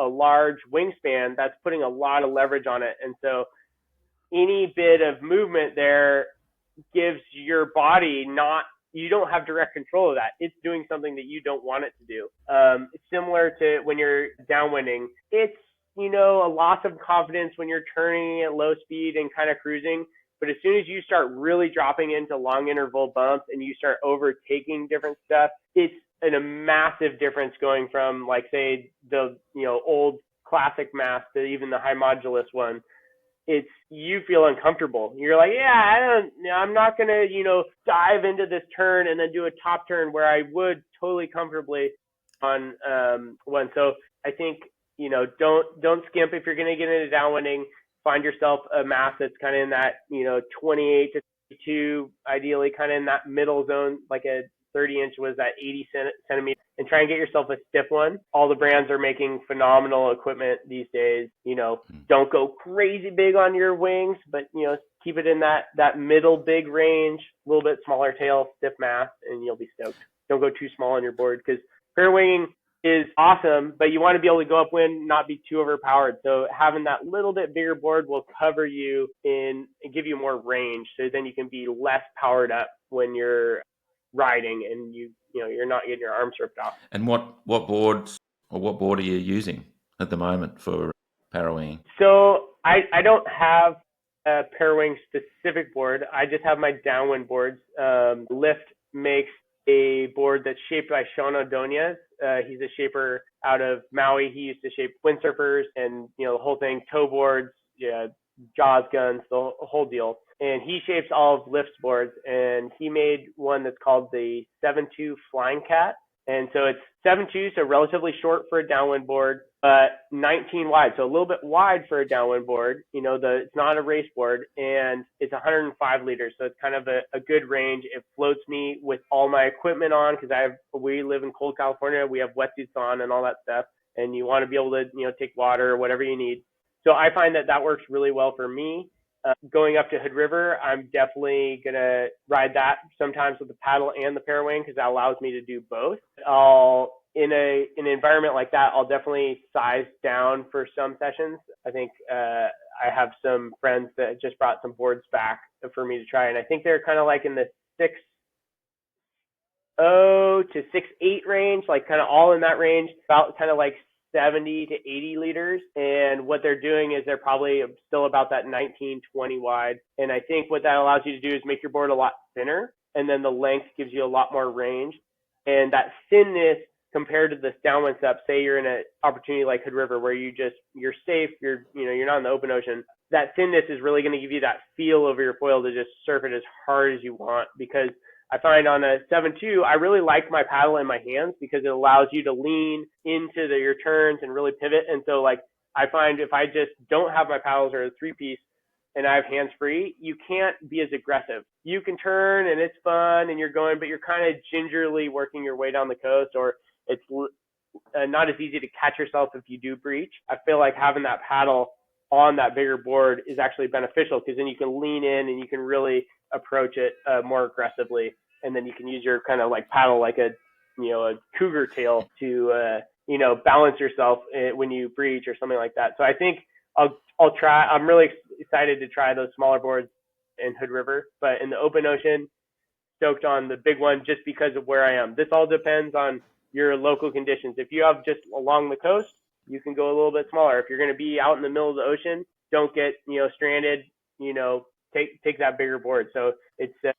large wingspan, that's putting a lot of leverage on it. And so any bit of movement there gives your body you don't have direct control of that. It's doing something that you don't want it to do. It's similar to when you're downwinding. It's, a loss of confidence when you're turning at low speed and kind of cruising. But as soon as you start really dropping into long interval bumps and you start overtaking different stuff, it's a massive difference going from, like, say, the old classic mast to even the high modulus one. You feel uncomfortable. You're like, I'm not going to, dive into this turn and then do a top turn where I would totally comfortably on one. So I think, don't skimp if you're going to get into downwinding. Find yourself a mast that's kind of in that, 28 to 32, ideally kind of in that middle zone, like a 30-inch was at 80 centimeters, and try and get yourself a stiff one. All the brands are making phenomenal equipment these days. Don't go crazy big on your wings, but, keep it in that middle big range, a little bit smaller tail, stiff mast, and you'll be stoked. Don't go too small on your board, because parawinging is awesome, but you want to be able to go upwind, not be too overpowered. So having that little bit bigger board will cover you and give you more range, so then you can be less powered up when you're riding and you're not getting your arms ripped off. And what board are you using at the moment for parawinging? So I don't have a parawing specific board. I just have my downwind boards. Lift makes a board that's shaped by Sean O'Donia's. He's a shaper out of Maui. He used to shape windsurfers and the whole thing, tow boards, jaws guns, the whole deal. And he shapes all of Lift's boards, and he made one that's called the 7.2 Flying Cat. And so it's 7.2, so relatively short for a downwind board, but 19 wide, so a little bit wide for a downwind board. It's not a race board, and it's 105 liters, so it's kind of a good range. It floats me with all my equipment on, because we live in cold California. We have wetsuits on and all that stuff, and you want to be able to take water or whatever you need. So I find that works really well for me. Going up to Hood River, I'm definitely going to ride that sometimes with the paddle and the parawing, because that allows me to do both. In an environment like that, I'll definitely size down for some sessions. I think I have some friends that just brought some boards back for me to try, and I think they're kind of like in the 6.0 to 6.8 range, like kind of all in that range, about kind of like 70 to 80 liters. And what they're doing is they're probably still about that 19, 20 wide. And I think what that allows you to do is make your board a lot thinner, and then the length gives you a lot more range. And that thinness compared to this downwind step, say you're in an opportunity like Hood River where you're safe, you're not in the open ocean, that thinness is really going to give you that feel over your foil to just surf it as hard as you want. Because I find on a 7.2, I really like my paddle in my hands, because it allows you to lean into your turns and really pivot. And so I find if I just don't have my paddles or a 3-piece and I have hands free, you can't be as aggressive. You can turn and it's fun and you're going, but you're kind of gingerly working your way down the coast, or it's not as easy to catch yourself if you do breach. I feel like having that paddle on that bigger board is actually beneficial, because then you can lean in and you can really approach it more aggressively. And then you can use your kind of like paddle like a cougar tail to, balance yourself when you breach or something like that. So I think I'll try. I'm really excited to try those smaller boards in Hood River, but in the open ocean, stoked on the big one just because of where I am. This all depends on your local conditions. If you have just along the coast, you can go a little bit smaller. If you're going to be out in the middle of the ocean, don't get, stranded, take that bigger board. So it's an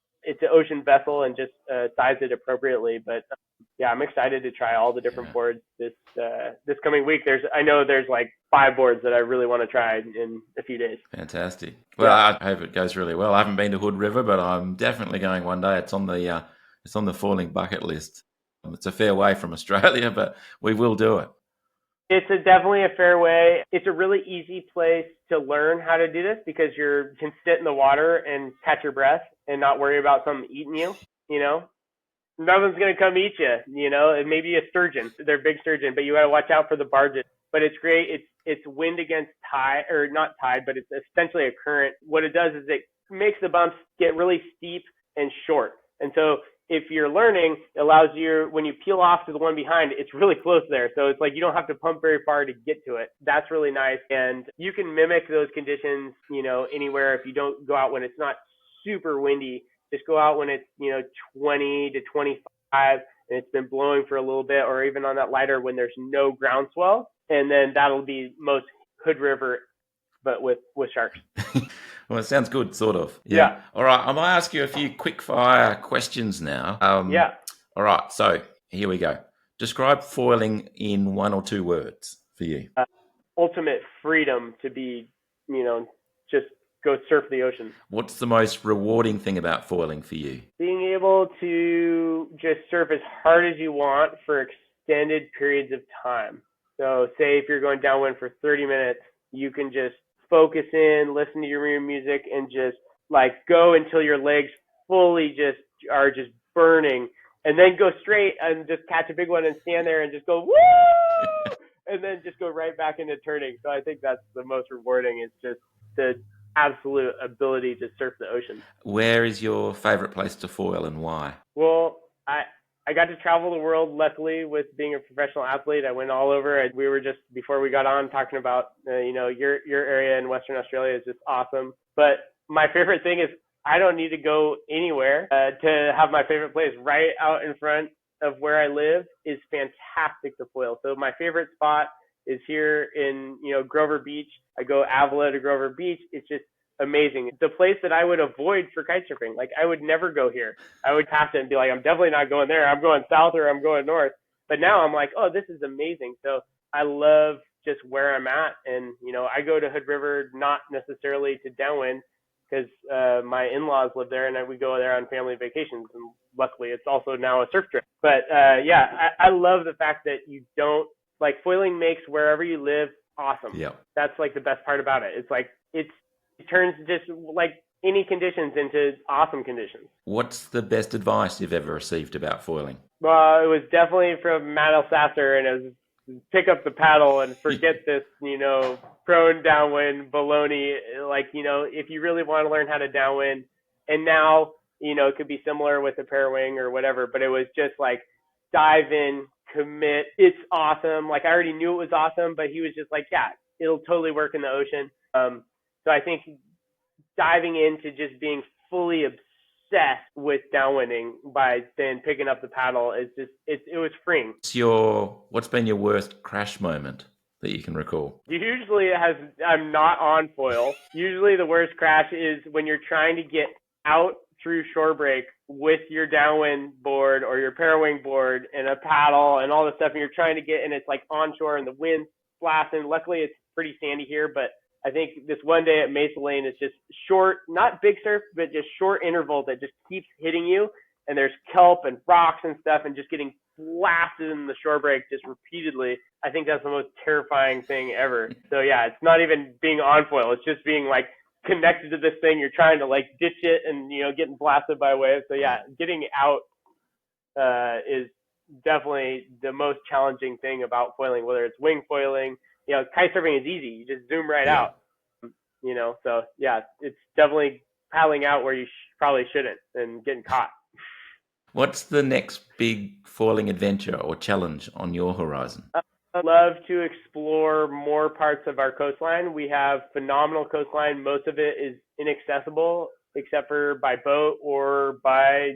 ocean vessel, and just size it appropriately. But yeah, I'm excited to try all the different boards this coming week. I know there's like 5 boards that I really want to try in a few days. Fantastic. Well, yeah. I hope it goes really well. I haven't been to Hood River, but I'm definitely going one day. It's on the falling bucket list. It's a fair way from Australia, but we will do it. It's definitely a fair way. It's a really easy place to learn how to do this, because you can sit in the water and catch your breath and not worry about something eating you. Nothing's going to come eat you, It may be a sturgeon. They're big sturgeon, but you got to watch out for the barges. But it's great. It's wind against tide, or not tide, but it's essentially a current. What it does is it makes the bumps get really steep and short. And so if you're learning, it allows you, when you peel off to the one behind, it's really close there. So it's like you don't have to pump very far to get to it. That's really nice. And you can mimic those conditions, anywhere. If you don't go out when it's not super windy, just go out when it's, 20 to 25 and it's been blowing for a little bit, or even on that lighter when there's no groundswell. And then that'll be most Hood River, but with sharks. Well, it sounds good, sort of. Yeah. All right. I'm going to ask you a few quick fire questions now. Yeah. All right. So here we go. Describe foiling in 1 or 2 words for you. Ultimate freedom to be, just go surf the ocean. What's the most rewarding thing about foiling for you? Being able to just surf as hard as you want for extended periods of time. So say if you're going downwind for 30 minutes, you can just focus in, listen to your music, and just like go until your legs fully just are just burning, and then go straight and just catch a big one and stand there and just go woo, and then just go right back into turning. So I think that's the most rewarding. It's just the absolute ability to surf the ocean. Where is your favorite place to foil and why? Well, I got to travel the world, luckily, with being a professional athlete. I went all over. We were just, before we got on, talking about, your area in Western Australia is just awesome. But my favorite thing is I don't need to go anywhere to have my favorite place. Right out in front of where I live is fantastic to foil. So my favorite spot is here in, Grover Beach. I go Avila to Grover Beach. It's just amazing. The place that I would avoid for kite surfing. Like, I would never go here. I would pass it and be like, I'm definitely not going there. I'm going south or I'm going north. But now I'm like, oh, this is amazing. So I love just where I'm at. And, I go to Hood River, not necessarily to downwind, because my in-laws live there and we go there on family vacations. And luckily it's also now a surf trip. But I love the fact that you don't, like, foiling makes wherever you live awesome. Yeah. That's like the best part about it. It's like, it turns just like any conditions into awesome conditions. What's the best advice you've ever received about foiling? Well, it was definitely from Matt Elsasser, and it was pick up the paddle and forget this, prone downwind baloney. Like, if you really want to learn how to downwind, and now, it could be similar with the Parawing or whatever, but it was just like, dive in, commit. It's awesome. Like, I already knew it was awesome, but he was just like, yeah, it'll totally work in the ocean. So I think diving into just being fully obsessed with downwinding by then picking up the paddle is just, it was freeing. What's been your worst crash moment that you can recall? Usually I'm not on foil. Usually the worst crash is when you're trying to get out through shore break with your downwind board or your Parawing board and a paddle and all this stuff, and you're trying to get, and it's like onshore and the wind's blasting. Luckily it's pretty sandy here, but I think this one day at Mesa Lane, it's just short, not big surf, but just short intervals that just keeps hitting you. And there's kelp and rocks and stuff and just getting blasted in the shore break just repeatedly. I think that's the most terrifying thing ever. So yeah, it's not even being on foil. It's just being like connected to this thing. You're trying to like ditch it and, getting blasted by waves. So yeah, getting out is definitely the most challenging thing about foiling, whether it's wing foiling. Kite surfing is easy. You just zoom right out, so yeah, it's definitely paddling out where you probably shouldn't and getting caught. What's the next big foiling adventure or challenge on your horizon? I'd love to explore more parts of our coastline. We have phenomenal coastline. Most of it is inaccessible except for by boat or by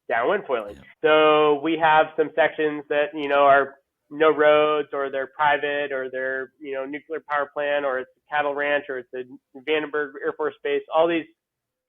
downwind foiling. Yeah. So we have some sections that, are no roads, or they're private, or they're, nuclear power plant, or it's a cattle ranch, or it's the Vandenberg Air Force Base, all these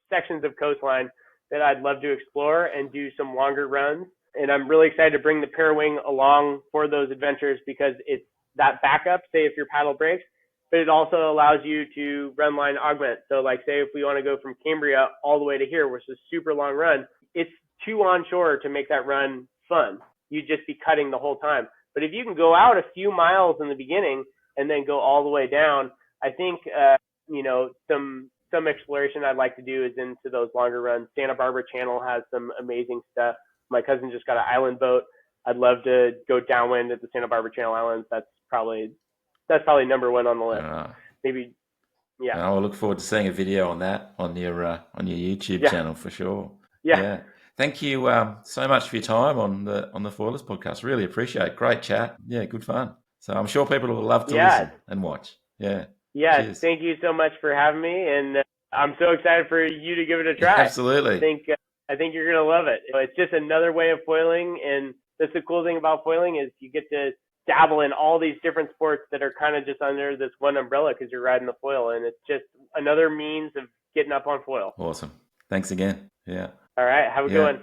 sections of coastline that I'd love to explore and do some longer runs. And I'm really excited to bring the Parawing along for those adventures because it's that backup, say if your paddle breaks, but it also allows you to run line augment. So like say if we want to go from Cambria all the way to here, which is a super long run, it's too onshore to make that run fun. You'd just be cutting the whole time. But if you can go out a few miles in the beginning and then go all the way down, I think, some exploration I'd like to do is into those longer runs. Santa Barbara Channel has some amazing stuff. My cousin just got an island boat. I'd love to go downwind at the Santa Barbara Channel Islands. That's probably number one on the list. Maybe, yeah. I'll look forward to seeing a video on that on your YouTube channel for sure. Yeah. Thank you so much for your time on the Foilers podcast. Really appreciate it. Great chat. Yeah, good fun. So I'm sure people will love to listen and watch. Yeah. Yeah. Cheers. Thank you so much for having me, and I'm so excited for you to give it a try. Absolutely. I think you're gonna love it. It's just another way of foiling, and that's the cool thing about foiling is you get to dabble in all these different sports that are kind of just under this one umbrella because you're riding the foil, and it's just another means of getting up on foil. Awesome. Thanks again. Yeah. All right. Have a good one.